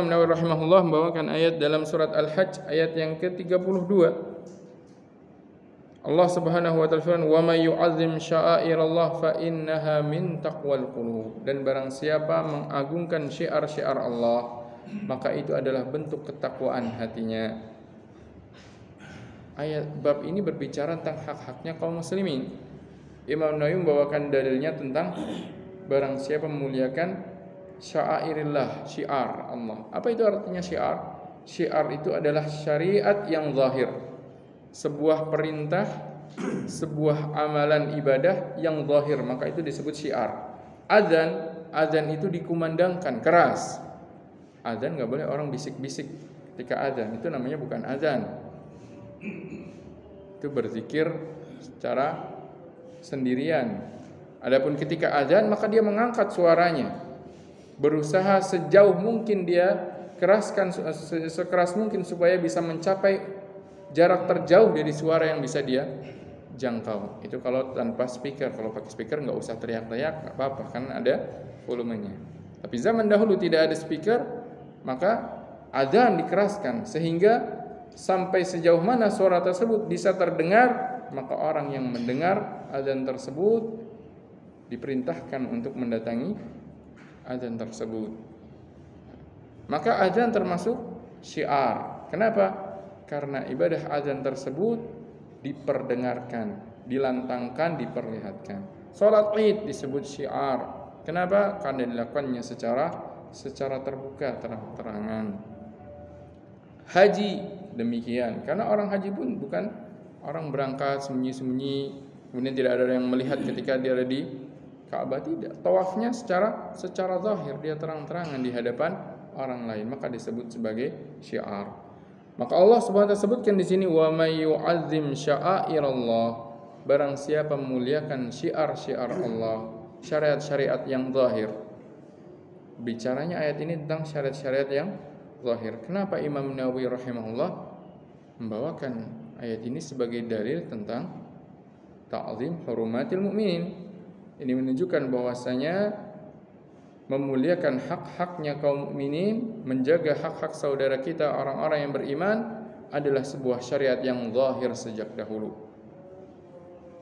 Nawawi rahimahullah membawakan ayat dalam surat Al-Hajj ayat yang ke-32. Allah Subhanahu wa taala firman, "Wa may yu'azzim sya'airallah fa innaha min taqwal qulub." Dan barang siapa mengagungkan syiar-syiar Allah, maka itu adalah bentuk ketakwaan hatinya. ayat bab ini berbicara tentang hak-haknya kaum muslimin. Imam Nawawi membawakan dalilnya tentang barang siapa memuliakan sya'airillah, syiar Allah. Apa itu artinya syiar? Syiar itu adalah syariat yang zahir, sebuah perintah, sebuah amalan ibadah yang zahir, maka itu disebut syiar. Azan itu dikumandangkan keras. Azan nggak boleh orang bisik-bisik ketika azan, itu namanya bukan azan. Itu berzikir secara sendirian. Adapun ketika azan maka dia mengangkat suaranya, berusaha sejauh mungkin dia keraskan sekeras mungkin supaya bisa mencapai jarak terjauh dari suara yang bisa dia jangkau. Itu kalau tanpa speaker. Kalau pakai speaker nggak usah teriak-teriak, nggak apa-apa, kan ada volumenya. Tapi zaman dahulu tidak ada speaker, maka azan dikeraskan sehingga sampai sejauh mana suara tersebut bisa terdengar, maka orang yang mendengar azan tersebut diperintahkan untuk mendatangi azan tersebut. Maka azan termasuk syiar. Kenapa? Karena ibadah azan tersebut diperdengarkan, dilantangkan, diperlihatkan. Salat Id disebut syiar. Kenapa? Karena dilakukannya secara terbuka, terang-terangan. Haji demikian. Karena orang haji pun bukan orang berangkat sembunyi-sembunyi, kemudian tidak ada yang melihat ketika dia ada di Ka'bah, tidak. Tawafnya secara zahir, dia terang-terangan di hadapan orang lain, maka disebut sebagai syiar. Maka Allah Subhanahu wa taala sebutkan di sini, wa may yu'azzim sya'airallah, barang siapa memuliakan syiar-syiar Allah, syariat-syariat yang zahir. Bicaranya ayat ini tentang syariat-syariat yang zahir. Kenapa Imam Nawawi rahimahullah membawakan ayat ini sebagai dalil tentang ta'zim hurumatil mu'minin? Ini menunjukkan bahwasanya memuliakan hak-haknya kaum mukminin, menjaga hak-hak saudara kita orang-orang yang beriman adalah sebuah syariat yang zahir sejak dahulu.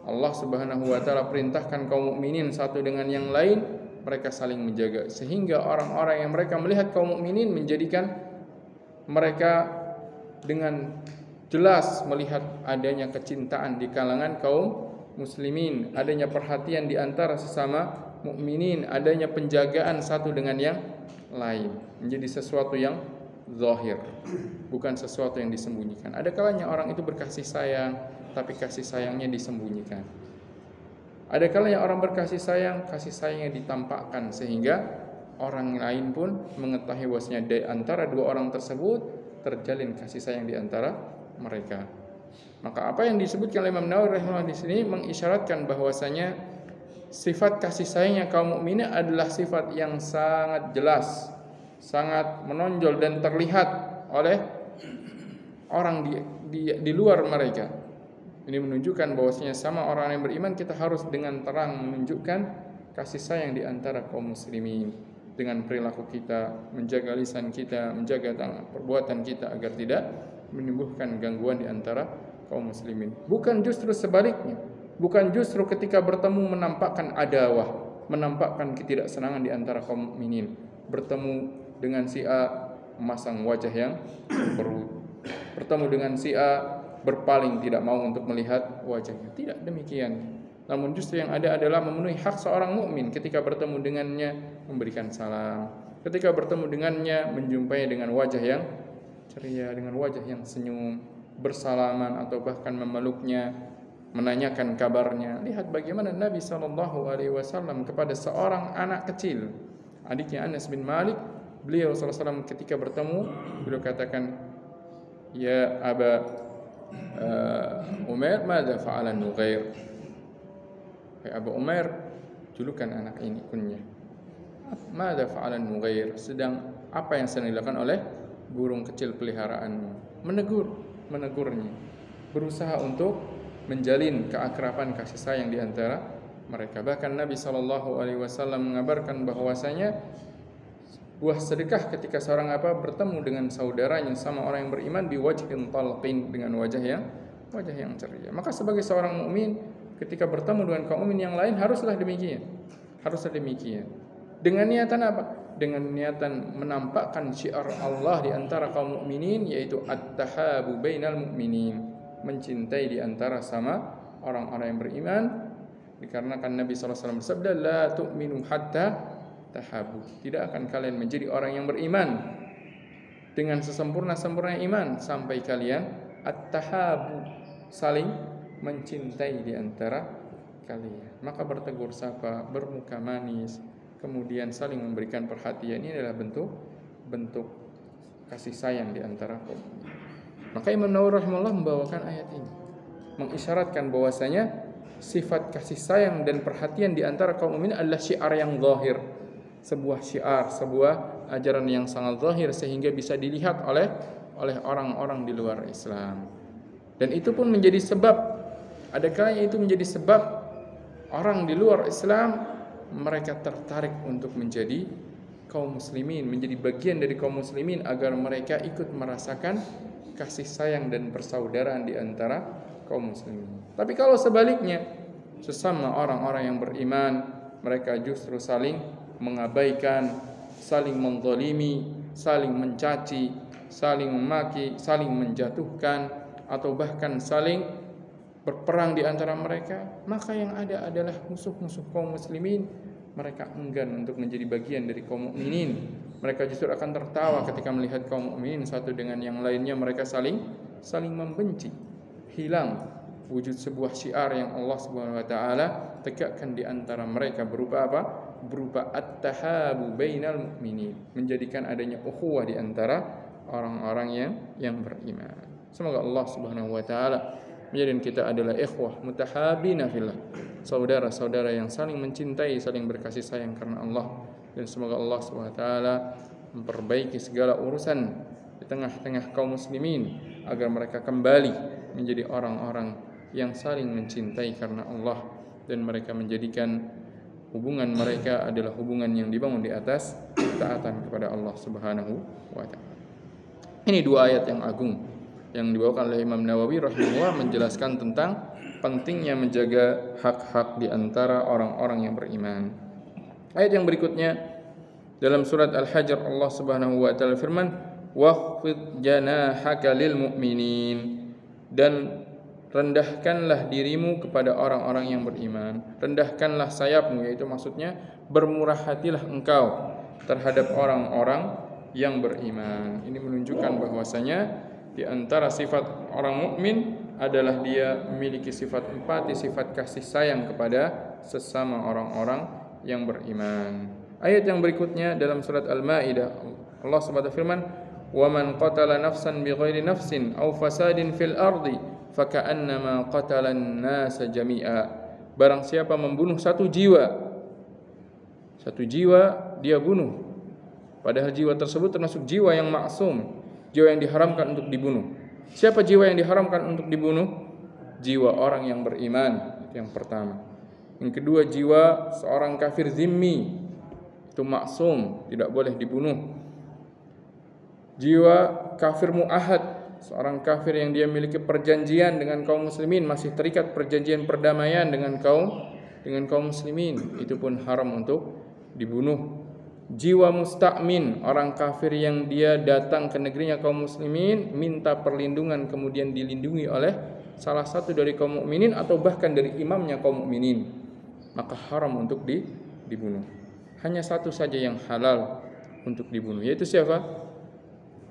Allah Subhanahu wa taala perintahkan kaum mukminin satu dengan yang lain, mereka saling menjaga, sehingga orang-orang yang mereka melihat kaum mukminin menjadikan mereka dengan jelas melihat adanya kecintaan di kalangan kaum muslimin, adanya perhatian di antara sesama mukminin, adanya penjagaan satu dengan yang lain, menjadi sesuatu yang zahir, bukan sesuatu yang disembunyikan. Ada kalanya orang itu berkasih sayang, tapi kasih sayangnya disembunyikan. Ada kalanya orang berkasih sayang, kasih sayangnya ditampakkan, sehingga orang lain pun mengetahui bahwasanya di antara dua orang tersebut terjalin kasih sayang di antara mereka. Maka apa yang disebutkan oleh Imam Nawawi rahimahullah di sini mengisyaratkan bahwasanya sifat kasih sayangnya kaum mukminin adalah sifat yang sangat jelas, sangat menonjol dan terlihat oleh orang di luar mereka. Ini menunjukkan bahwasanya sama orang yang beriman kita harus dengan terang menunjukkan kasih sayang di antara kaum muslimin dengan perilaku kita, menjaga lisan kita, menjaga perbuatan kita agar tidak menimbulkan gangguan di antara kaum muslimin. Bukan justru sebaliknya. Bukan justru ketika bertemu menampakkan adawah, menampakkan ketidaksenangan di antara kaum mukminin. Bertemu dengan si A memasang wajah yang cemberut. Bertemu dengan si A berpaling tidak mau untuk melihat wajahnya. Tidak demikian. Namun justru yang ada adalah memenuhi hak seorang mukmin ketika bertemu dengannya memberikan salam. Ketika bertemu dengannya menjumpai dengan wajah yang ceria, dengan wajah yang senyum, bersalaman atau bahkan memeluknya, menanyakan kabarnya. Lihat bagaimana Nabi SAW kepada seorang anak kecil, adiknya Anas bin Malik. Beliau SAW ketika bertemu, beliau katakan, ya Aba Umair, madza fa'ala Nughair. Ya Abu Umair, julukan anak ini kunyah. Madza fa'ala Nughair, sedang apa yang sedang dilakukan oleh burung kecil peliharaanmu? Menegurnya, berusaha untuk menjalin keakraban kasih sayang di antara mereka. Bahkan Nabi SAW mengabarkan bahwasanya buah sedekah ketika seorang bertemu dengan saudaranya sama orang yang beriman biwajhin talqin, dengan wajah yang ceria. Maka sebagai seorang mukmin ketika bertemu dengan kaum mukmin yang lain haruslah demikian. Dengan niatan apa? Dengan niatan menampakkan syiar Allah di antara kaum mukminin, yaitu at-tahabu bainal mukminin, mencintai di antara sama orang-orang yang beriman. Dikarenakan Nabi SAW bersabda, la tu'minu hatta tahabu. Tidak akan kalian menjadi orang yang beriman dengan sesempurna-sempurna iman sampai kalian at-tahabu, saling mencintai di antara kalian. Maka bertegur sapa, bermuka manis, kemudian saling memberikan perhatian, ini adalah bentuk kasih sayang di antara kaum. Maka Imam Nawawi rahimahullah membawakan ayat ini mengisyaratkan bahwasanya sifat kasih sayang dan perhatian di antara kaum mukminin adalah syiar yang zahir, sebuah syiar, sebuah ajaran yang sangat zahir sehingga bisa dilihat oleh orang-orang di luar Islam. Dan itu pun menjadi sebab, ada kalanya itu menjadi sebab orang di luar Islam mereka tertarik untuk menjadi kaum muslimin, menjadi bagian dari kaum muslimin agar mereka ikut merasakan kasih sayang dan persaudaraan di antara kaum muslimin. Tapi kalau sebaliknya, sesama orang-orang yang beriman, mereka justru saling mengabaikan, saling menzalimi, saling mencaci, saling memaki, saling menjatuhkan, atau bahkan saling berperang di antara mereka, maka yang ada adalah musuh-musuh kaum muslimin. Mereka enggan untuk menjadi bagian dari kaum mukminin. Mereka justru akan tertawa ketika melihat kaum mukminin satu dengan yang lainnya mereka saling membenci. Hilang wujud sebuah syiar yang Allah Subhanahu wa taala tegakkan di antara mereka berupa apa? Berupa at-tahabu bainal mu'minin, menjadikan adanya ukhuwah di antara orang-orang yang beriman. Semoga Allah Subhanahu wa taala menjadikan kita adalah ikhwah mutahabina fillah, saudara-saudara yang saling mencintai, saling berkasih sayang karena Allah. Dan semoga Allah Subhanahu wa taala memperbaiki segala urusan di tengah-tengah kaum muslimin agar mereka kembali menjadi orang-orang yang saling mencintai karena Allah, dan mereka menjadikan hubungan mereka adalah hubungan yang dibangun di atas ketaatan kepada Allah Subhanahu wa taala. Ini dua ayat yang agung yang dibawakan oleh Imam Nawawi rahimahullah menjelaskan tentang pentingnya menjaga hak-hak di antara orang-orang yang beriman. Ayat yang berikutnya dalam surat Al-Hajr, Allah Subhanahu wa taala firman, "Wakhfid janahaka lil mu'minin." Dan rendahkanlah dirimu kepada orang-orang yang beriman. Rendahkanlah sayapmu, yaitu maksudnya bermurah hatilah engkau terhadap orang-orang yang beriman. Ini menunjukkan bahwasanya di antara sifat orang mukmin adalah dia memiliki sifat empati, sifat kasih sayang kepada sesama orang-orang yang beriman. Ayat yang berikutnya dalam surat Al-Maidah, Allah Subhanahu wa taala firman, "Wa man qatala nafsan bighairi nafsin aw fasadin fil ardi faka'annama qatala an-nasa jami'a." Barang siapa membunuh satu jiwa dia bunuh, padahal jiwa tersebut termasuk jiwa yang maksum, jiwa yang diharamkan untuk dibunuh. Siapa jiwa yang diharamkan untuk dibunuh? Jiwa orang yang beriman, itu yang pertama. Yang kedua, jiwa seorang kafir zimmi, itu maksum, tidak boleh dibunuh. Jiwa kafir mu'ahad, seorang kafir yang dia memiliki perjanjian dengan kaum muslimin, masih terikat perjanjian perdamaian dengan kaum muslimin, itu pun haram untuk dibunuh. Jiwa musta'min, orang kafir yang dia datang ke negerinya kaum muslimin, minta perlindungan kemudian dilindungi oleh salah satu dari kaum mukminin atau bahkan dari imamnya kaum mukminin, maka haram untuk dibunuh. Hanya satu saja yang halal untuk dibunuh, yaitu siapa?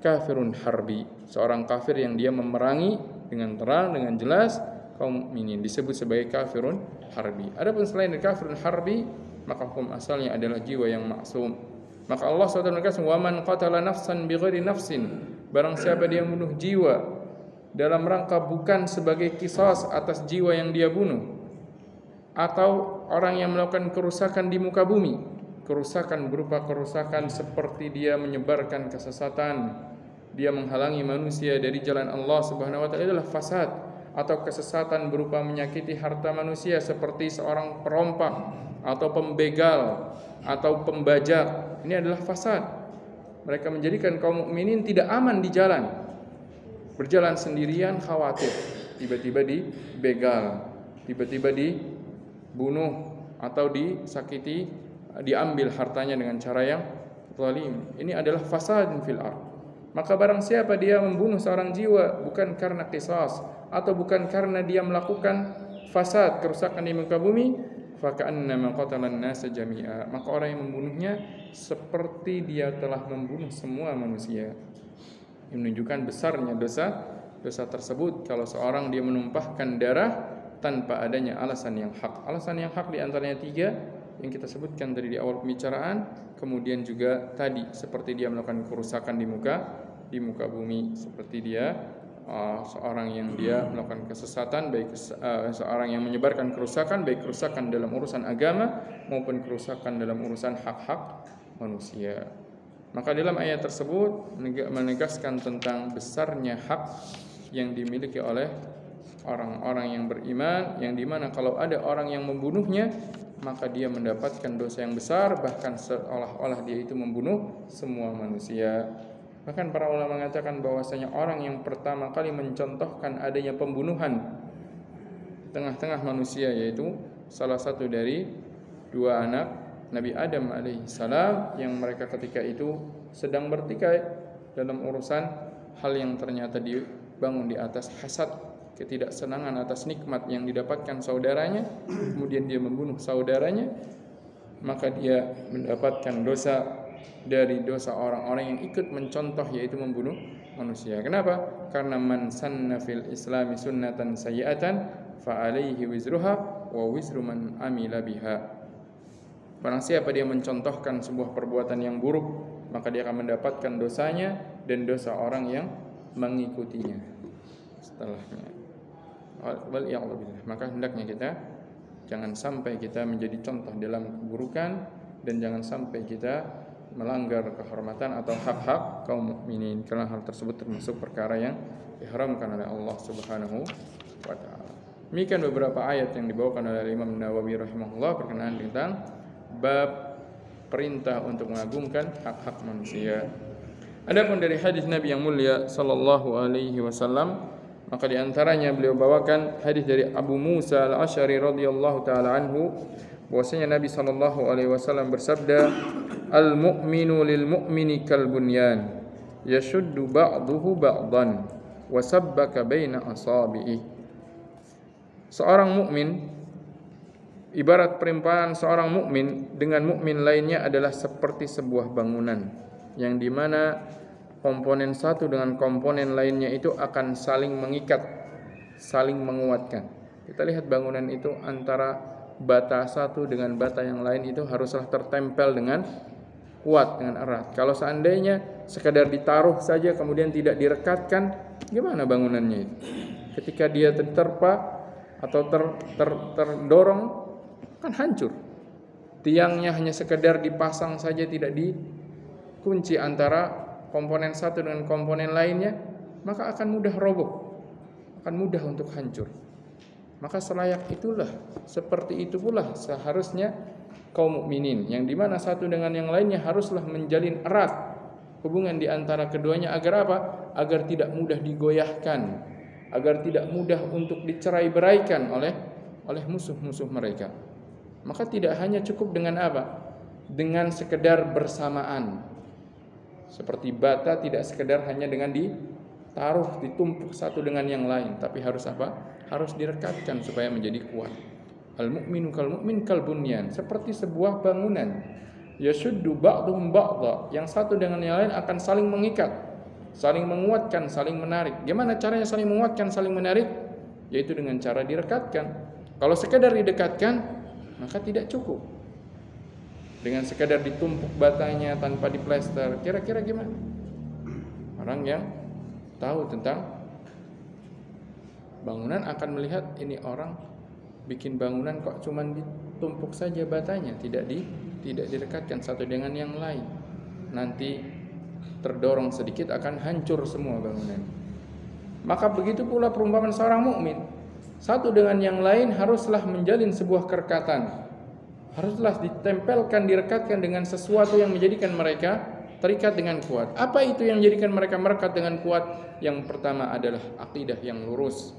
Kafirun harbi, seorang kafir yang dia memerangi dengan terang, dengan jelas kaum mukminin, disebut sebagai kafirun harbi. Adapun selain dari kafirun harbi, maka hukum asalnya adalah jiwa yang maksum. Maka Allah SWT berkata, "Wa man qatala nafsan bighairi nafsin." Barang siapa dia membunuh jiwa dalam rangka bukan sebagai qisas atas jiwa yang dia bunuh, atau orang yang melakukan kerusakan di muka bumi, kerusakan berupa kerusakan seperti dia menyebarkan kesesatan, dia menghalangi manusia dari jalan Allah Subhanahu wa taala, adalah fasad, atau kesesatan berupa menyakiti harta manusia seperti seorang perompak atau pembegal atau pembajak, ini adalah fasad. Mereka menjadikan kaum mukminin tidak aman di jalan, berjalan sendirian khawatir tiba-tiba dibegal, tiba-tiba dibunuh atau disakiti, diambil hartanya dengan cara yang zalim. Ini adalah fasadun fil ardh. Maka barang siapa dia membunuh seorang jiwa bukan karena qisas atau bukan karena dia melakukan fasad, kerusakan di muka bumi, faka'annama qatalan nasa jami'a, maka orang yang membunuhnya seperti dia telah membunuh semua manusia. Ini menunjukkan besarnya dosa tersebut kalau seorang dia menumpahkan darah tanpa adanya alasan yang hak. Alasan yang hak di antaranya 3 yang kita sebutkan tadi di awal pembicaraan, kemudian juga tadi seperti dia melakukan kerusakan di muka bumi, seperti dia seorang yang dia melakukan kesesatan, baik seorang yang menyebarkan kerusakan, baik kerusakan dalam urusan agama maupun kerusakan dalam urusan hak-hak manusia. Maka dalam ayat tersebut menegaskan tentang besarnya hak yang dimiliki oleh orang-orang yang beriman, yang dimana kalau ada orang yang membunuhnya maka dia mendapatkan dosa yang besar, bahkan seolah-olah dia itu membunuh semua manusia. Bahkan para ulama mengatakan bahwasanya orang yang pertama kali mencontohkan adanya pembunuhan tengah-tengah manusia, yaitu salah satu dari 2 anak Nabi Adam alaihissalam, yang mereka ketika itu sedang bertikai dalam urusan hal yang ternyata dibangun di atas hasad, ketidaksenangan atas nikmat yang didapatkan saudaranya, kemudian dia membunuh saudaranya, maka dia mendapatkan dosa dari dosa orang-orang yang ikut mencontoh, yaitu membunuh manusia. Kenapa? Karena man sanna fil islami sunnatan sayyi'atan fa alaihi wizruha wa wizru man amila biha. Barang siapa dia mencontohkan sebuah perbuatan yang buruk, maka dia akan mendapatkan dosanya dan dosa orang yang mengikutinya setelahnya. Maka hendaknya kita jangan sampai kita menjadi contoh dalam keburukan, dan jangan sampai kita melanggar kehormatan atau hak-hak kaum mukminin, karena hal tersebut termasuk perkara yang diharamkan oleh Allah Subhanahu wa taala. Demikian beberapa ayat yang dibawakan oleh Imam Nawawi rahimahullah berkenaan tentang bab perintah untuk mengagungkan hak-hak manusia. Adapun dari hadis Nabi yang mulia sallallahu alaihi wasallam, maka di antaranya beliau bawakan hadis dari Abu Musa Al-Asy'ari radhiyallahu taala anhu, bahwasanya Nabi sallallahu alaihi wasallam bersabda, al-mu'minu lil mu'mini kal bunyan yashuddu ba'duhu ba'dan wa sabbaka baina asabi'i. Seorang mukmin, ibarat perumpamaan seorang mukmin dengan mukmin lainnya adalah seperti sebuah bangunan yang dimana komponen satu dengan komponen lainnya itu akan saling mengikat, saling menguatkan. Kita lihat bangunan itu antara bata satu dengan bata yang lain itu haruslah tertempel dengan kuat, dengan erat. Kalau seandainya sekadar ditaruh saja kemudian tidak direkatkan, gimana bangunannya itu? Ketika dia terterpa atau terdorong, kan hancur. Tiangnya hanya sekedar dipasang saja, tidak dikunci antara komponen satu dengan komponen lainnya, maka akan mudah roboh, akan mudah untuk hancur. Maka selayak itulah, seperti itu pula seharusnya kaum mukminin, yang dimana satu dengan yang lainnya haruslah menjalin erat hubungan di antara keduanya, agar apa? Agar tidak mudah digoyahkan, agar tidak mudah untuk dicerai-beraikan oleh musuh-musuh mereka. Maka tidak hanya cukup dengan apa? Dengan sekedar bersamaan. Seperti bata tidak sekedar hanya dengan ditaruh, ditumpuk satu dengan yang lain, tapi harus apa? Harus direkatkan supaya menjadi kuat. Al-mu'minu kal mu'min kal bunyan, seperti sebuah bangunan. Yashuddu ba'duhum ba'dha, yang satu dengan yang lain akan saling mengikat, saling menguatkan, saling menarik. Gimana caranya saling menguatkan, saling menarik? Yaitu dengan cara direkatkan. Kalau sekadar didekatkan, maka tidak cukup. Dengan sekadar ditumpuk batanya tanpa diplester, kira-kira gimana? Orang yang tahu tentang bangunan akan melihat, ini orang bikin bangunan kok cuman ditumpuk saja batanya, tidak direkatkan satu dengan yang lain. Nanti terdorong sedikit akan hancur semua bangunan. Maka begitu pula perumpamaan seorang mukmin, satu dengan yang lain haruslah menjalin sebuah kerekatan. Haruslah ditempelkan, direkatkan dengan sesuatu yang menjadikan mereka terikat dengan kuat. Apa itu yang menjadikan mereka merekat dengan kuat? Yang pertama adalah akidah yang lurus,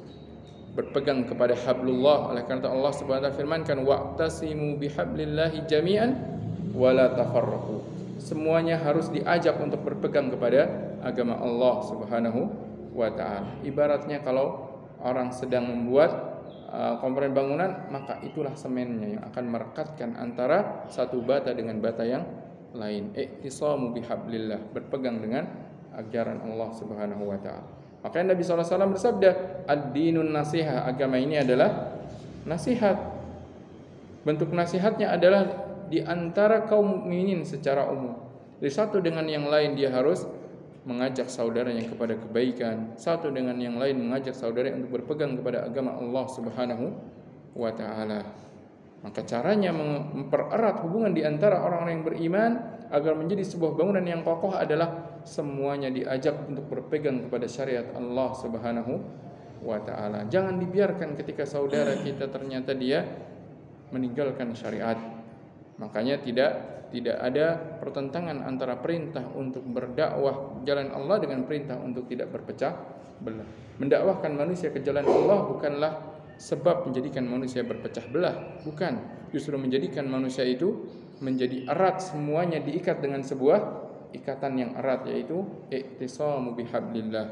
berpegang kepada hablullah. Oleh karena Allah Subhanahu wa taala firmankan, wa'tasimu bihablillahi jami'an wa la tafarraqu. Semuanya harus diajak untuk berpegang kepada agama Allah Subhanahu wa taala. Ibaratnya kalau orang sedang membuat komponen bangunan, maka itulah semennya yang akan merekatkan antara satu bata dengan bata yang lain. I'tisamu bihablillah, berpegang dengan ajaran Allah Subhanahu wa taala. Makanya Nabi SAW bersabda, ad-dinun nasihah, agama ini adalah nasihat. Bentuk nasihatnya adalah di antara kaum mukminin secara umum. Jadi satu dengan yang lain dia harus mengajak saudaranya kepada kebaikan, satu dengan yang lain mengajak saudaranya untuk berpegang kepada agama Allah Subhanahu wa taala. Maka caranya mempererat hubungan di antara orang-orang yang beriman agar menjadi sebuah bangunan yang kokoh adalah semuanya diajak untuk berpegang kepada syariat Allah Subhanahu wa taala. Jangan dibiarkan ketika saudara kita ternyata dia meninggalkan syariat. Makanya tidak ada pertentangan antara perintah untuk berdakwah jalan Allah dengan perintah untuk tidak berpecah belah. Mendakwahkan manusia ke jalan Allah bukanlah sebab menjadikan manusia berpecah belah, bukan. Justru menjadikan manusia itu menjadi erat, semuanya diikat dengan sebuah ikatan yang erat, yaitu i'tisamu bihablillah.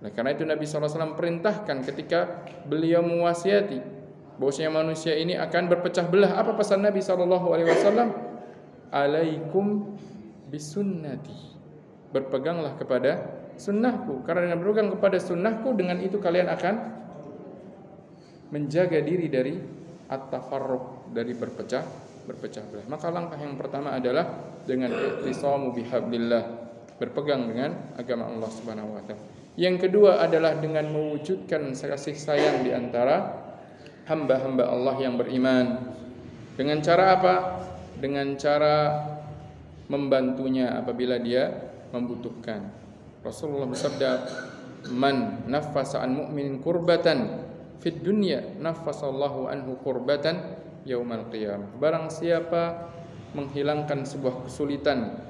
Nah, karena itu Nabi SAW perintahkan ketika beliau mewasiati bahwasanya manusia ini akan berpecah belah. Apa pesan Nabi SAW? Alaikum bisunnati, berpeganglah kepada sunnahku, karena dengan berpegang kepada sunnahku, dengan itu kalian akan menjaga diri dari at-tafarruq, dari berpecah belah. Maka langkah yang pertama adalah dengan i'tisamu bihablillah, berpegang dengan agama Allah Subhanahu wa taala. Yang kedua adalah dengan mewujudkan kasih sayang di antara hamba-hamba Allah yang beriman. Dengan cara apa? Dengan cara membantunya apabila dia membutuhkan. Rasulullah bersabda, "Man naffasa an mu'minin kurbatan fid dunya, naffasallahu anhu kurbatan yaumal qiyamah." Barang siapa menghilangkan sebuah kesulitan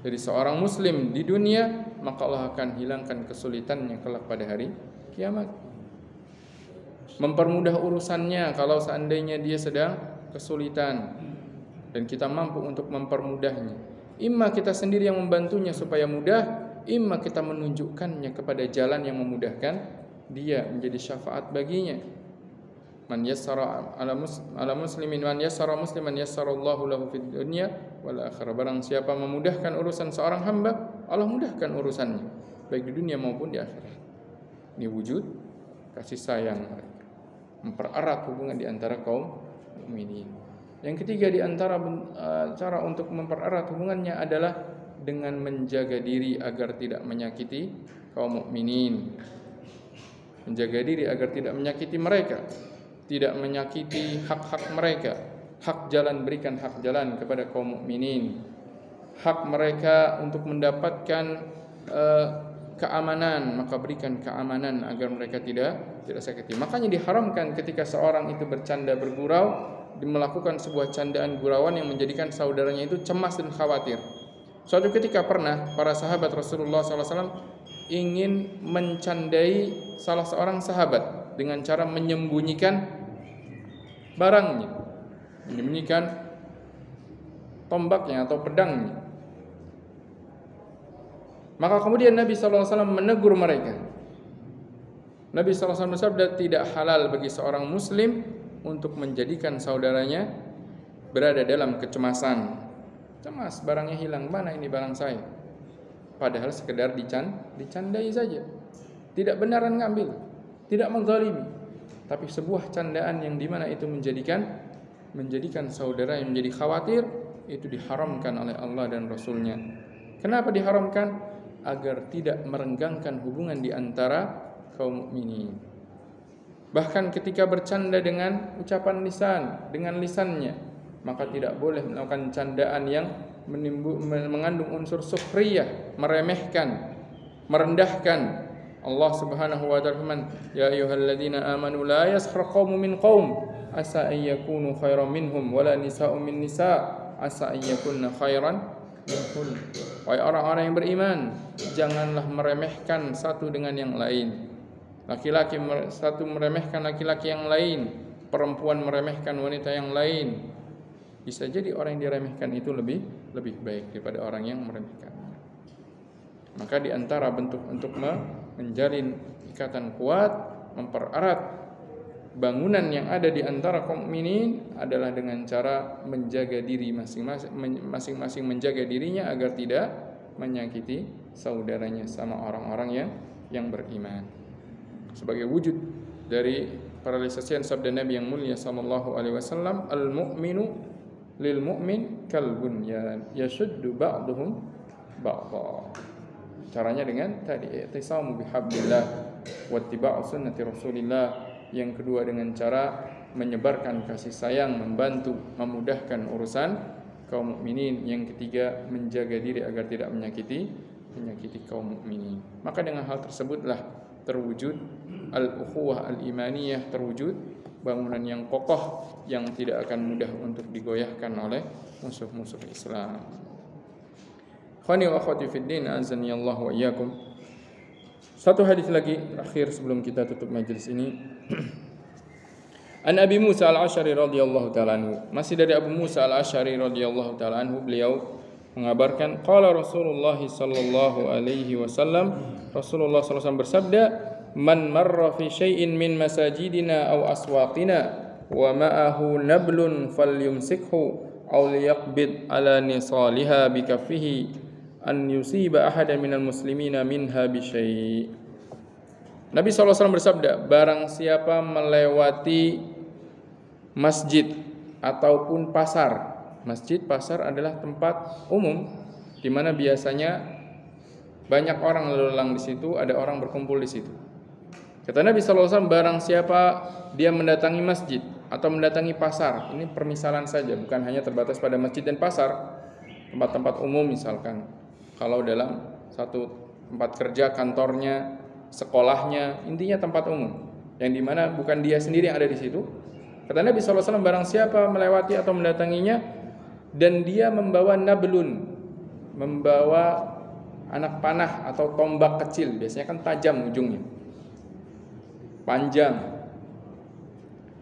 dari seorang muslim di dunia, maka Allah akan hilangkan kesulitannya kelak pada hari kiamat. Mempermudah urusannya kalau seandainya dia sedang kesulitan dan kita mampu untuk mempermudahnya. Imma kita sendiri yang membantunya supaya mudah, imma kita menunjukkannya kepada jalan yang memudahkan dia, menjadi syafaat baginya. Man yassara ala muslimin, man yassara musliman yassarallahu lahu fid dunya wal akhirah. Barang siapa memudahkan urusan seorang hamba, Allah mudahkan urusannya baik di dunia maupun di akhirat. Ini wujud kasih sayang, mempererat hubungan di antara kaum mukminin. Yang ketiga di antara cara untuk mempererat hubungannya adalah dengan menjaga diri agar tidak menyakiti kaum mukminin. Menjaga diri agar tidak menyakiti mereka, tidak menyakiti hak-hak mereka. Hak jalan, berikan hak jalan kepada kaum mukminin. Hak mereka untuk mendapatkan keamanan, maka berikan keamanan agar mereka tidak sakiti. Makanya diharamkan ketika seorang itu bercanda bergurau, melakukan sebuah candaan gurauan yang menjadikan saudaranya itu cemas dan khawatir. Suatu ketika pernah para sahabat Rasulullah SAW ingin mencandai salah seorang sahabat dengan cara menyembunyikan barangnya, menyembunyikan tombaknya atau pedangnya. Maka kemudian Nabi SAW menegur mereka. Nabi SAW bersabda, tidak halal bagi seorang muslim untuk menjadikan saudaranya berada dalam kecemasan. Cemas, barangnya hilang, mana ini barang saya? Padahal sekedar dicandai saja. Tidak benaran ngambil, tidak menzalimi, tapi sebuah candaan yang dimana itu menjadikan saudara yang menjadi khawatir, itu diharamkan oleh Allah dan Rasulnya. Kenapa diharamkan? Agar tidak merenggangkan hubungan di antara kaum mukminin. Bahkan ketika bercanda dengan ucapan lisan, dengan lisannya, maka tidak boleh melakukan candaan yang mengandung unsur sukhriyah, meremehkan, merendahkan. Allah Subhanahu wa taala firman, "Ya ayyuhalladzina amanu la yaskhar qaumun min qaum asa an yakunu khairan minhum wala nisa'un min nisa' asa an yakunna khairan minhum." Wahai orang-orang yang beriman, janganlah meremehkan satu dengan yang lain. Laki-laki satu meremehkan laki-laki yang lain, perempuan meremehkan wanita yang lain. Bisa jadi orang yang diremehkan itu lebih baik daripada orang yang meremehkannya. Maka di antara bentuk untuk menjalin ikatan kuat, mempererat bangunan yang ada di antara kaum mukminin adalah dengan cara menjaga diri masing-masing menjaga dirinya agar tidak menyakiti saudaranya sama orang-orang yang beriman. Sebagai wujud dari paralisasian sabda Nabi yang mulia sallallahu alaihi wasallam, al-mu'minu lil mu'min kal bunyan yashuddu ba'duhum ba'dha. Caranya dengan tadi i'tisamu bihablillah wattiba'u sunnati Rasulillah. Yang kedua dengan cara menyebarkan kasih sayang, membantu, memudahkan urusan kaum mukminin. Yang ketiga menjaga diri agar tidak menyakiti kaum mukminin. Maka dengan hal tersebutlah terwujud al-ukhuwah al-imaniyah, terwujud bangunan yang kokoh yang tidak akan mudah untuk digoyahkan oleh musuh-musuh Islam. Khani wa akhwati fid din, azani Allah wa iyyakum. Satu hadis lagi terakhir sebelum kita tutup majelis ini. An Abi Musa al-Asy'ari radhiyallahu taala anhu. Masih dari Abu Musa al-Asy'ari radhiyallahu taala anhu, beliau mengabarkan qala Rasulullah sallallahu alaihi wasallam, Rasulullah sallallahu alaihi wasallam bersabda, man marra fi syai'in min masajidina aw aswaqina wa ma'ahu nablun falyumsikhu aw liyaqbid ala nisaliha bikaffihi an yusiba ahadan minal muslimina minha bi syai'. Nabi SAW bersabda, barang siapa melewati masjid ataupun pasar. Masjid, pasar adalah tempat umum di mana biasanya banyak orang lalu lalang di situ, ada orang berkumpul di situ. Kata Nabi SAW, barang siapa dia mendatangi masjid atau mendatangi pasar, ini permisalan saja, bukan hanya terbatas pada masjid dan pasar, tempat-tempat umum misalkan. Kalau dalam satu tempat kerja, kantornya, sekolahnya, intinya tempat umum yang dimana bukan dia sendiri yang ada di situ. Kata Nabi SAW, barang siapa melewati atau mendatanginya dan dia membawa nablun, membawa anak panah atau tombak kecil, biasanya kan tajam ujungnya, panjang,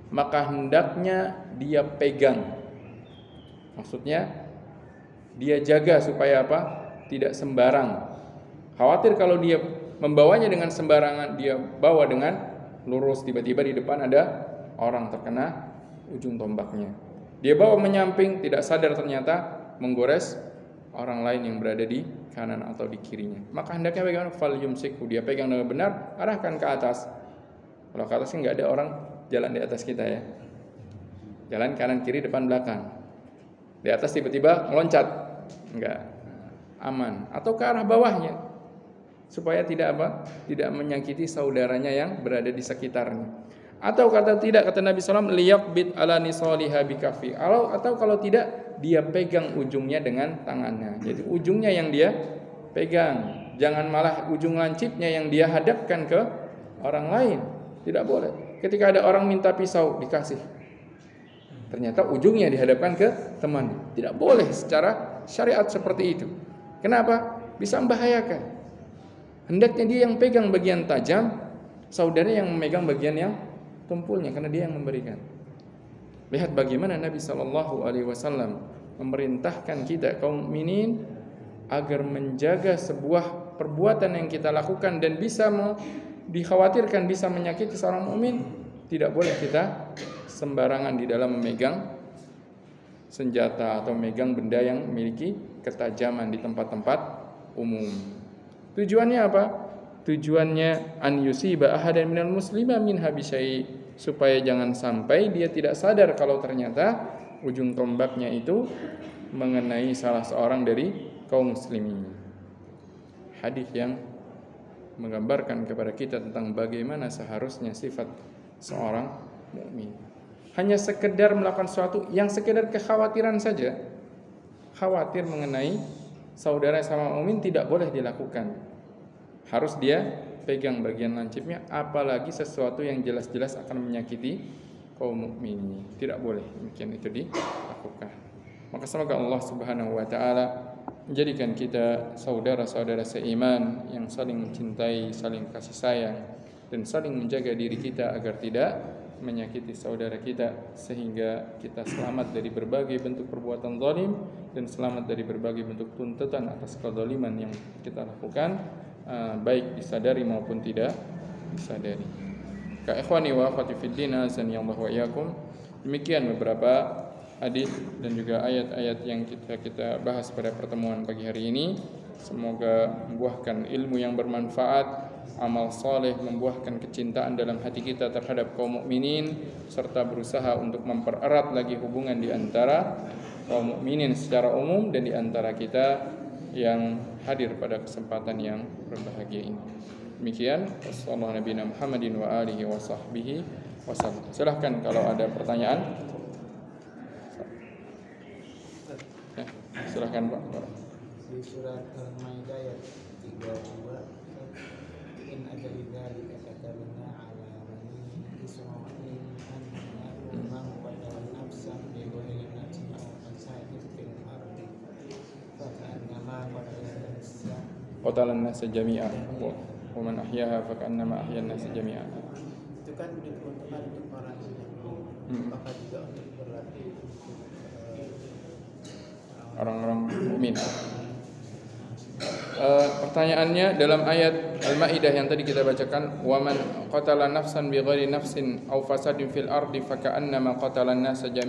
maka hendaknya dia pegang. Maksudnya dia jaga supaya apa? Tidak sembarang. Khawatir kalau dia membawanya dengan sembarangan, dia bawa dengan lurus, tiba-tiba di depan ada orang terkena ujung tombaknya. Dia bawa menyamping, tidak sadar ternyata menggores orang lain yang berada di kanan atau di kirinya. Maka hendaknya bagaimana? Fal yumsikhu, dia pegang dengan benar, arahkan ke atas. Kalau ke atas nggak ada orang jalan di atas kita ya. Jalan kanan kiri depan belakang. Di atas tiba-tiba meloncat, enggak. Aman. Atau ke arah bawahnya supaya tidak tidak menyakiti saudaranya yang berada di sekitarnya. Atau kata Nabi SAW, liyaqbid ala nisaliha bikafi. Atau kalau tidak, dia pegang ujungnya dengan tangannya. Jadi ujungnya yang dia pegang, jangan malah ujung lancipnya yang dia hadapkan ke orang lain. Tidak boleh. Ketika ada orang minta pisau, dikasih, ternyata ujungnya dihadapkan ke teman. Tidak boleh secara syariat seperti itu. Kenapa? Bisa membahayakan. Hendaknya dia yang pegang bagian tajam, saudara yang memegang bagian yang tumpulnya, karena dia yang memberikan. Lihat bagaimana Nabi SAW memerintahkan kita kaum mukminin agar menjaga sebuah perbuatan yang kita lakukan dan bisa dikhawatirkan bisa menyakiti seorang mukmin. Tidak boleh kita sembarangan di dalam memegang senjata atau memegang benda yang memiliki ketajaman di tempat-tempat umum. Tujuannya apa? Tujuannya an yusiba ahadan minal muslima minha bisyai, supaya jangan sampai dia tidak sadar kalau ternyata ujung tombaknya itu mengenai salah seorang dari kaum muslimin. Hadis yang menggambarkan kepada kita tentang bagaimana seharusnya sifat seorang mukmin. Hanya sekedar melakukan sesuatu yang sekedar kekhawatiran saja, khawatir mengenai saudara sama mukmin, tidak boleh dilakukan. Harus dia pegang bagian lancipnya, apalagi sesuatu yang jelas-jelas akan menyakiti kaum mukmin. Tidak boleh demikian itu dilakukan. Maka semoga Allah Subhanahu wa taala menjadikan kita saudara-saudara seiman yang saling mencintai, saling kasih sayang, dan saling menjaga diri kita agar tidak menyakiti saudara kita, sehingga kita selamat dari berbagai bentuk perbuatan zalim dan selamat dari berbagai bentuk tuntutan atas kezaliman yang kita lakukan, baik disadari maupun tidak disadari. Maka ikhwani wa akhwati fiddin, azanillahu wa iyyakum, demikian beberapa hadis dan juga ayat-ayat yang kita bahas pada pertemuan pagi hari ini. Semoga membuahkan ilmu yang bermanfaat, amal saleh, membuahkan kecintaan dalam hati kita terhadap kaum mukminin, serta berusaha untuk mempererat lagi hubungan di antara kaum mukminin secara umum dan di antara kita yang hadir pada kesempatan yang berbahagia ini. Demikian, sallallahu nabiyana Muhammadin wa alihi wa sahbihi wasallam. Silahkan kalau ada pertanyaan. Ya, silahkan Pak. Di surat Al-Maidah ayat 32, in ajalidzali katabna ala bani Israil annahu man qatala nafsan bi ghairi nafsin aw fasadin fil ardi fakannama qatalan nasa jami'a wa man ahyaha fakannama ahyan nasa jami'a. Itu kan diperuntukkan untuk orang yang maka juga untuk berlaku orang-orang mukmin. Pertanyaannya dalam ayat Al-Maidah yang tadi kita bacakan, wa man qatala nafsan bighairi nafsin aw fasadin fil ardi faka'annama qatalan nasa jami'an.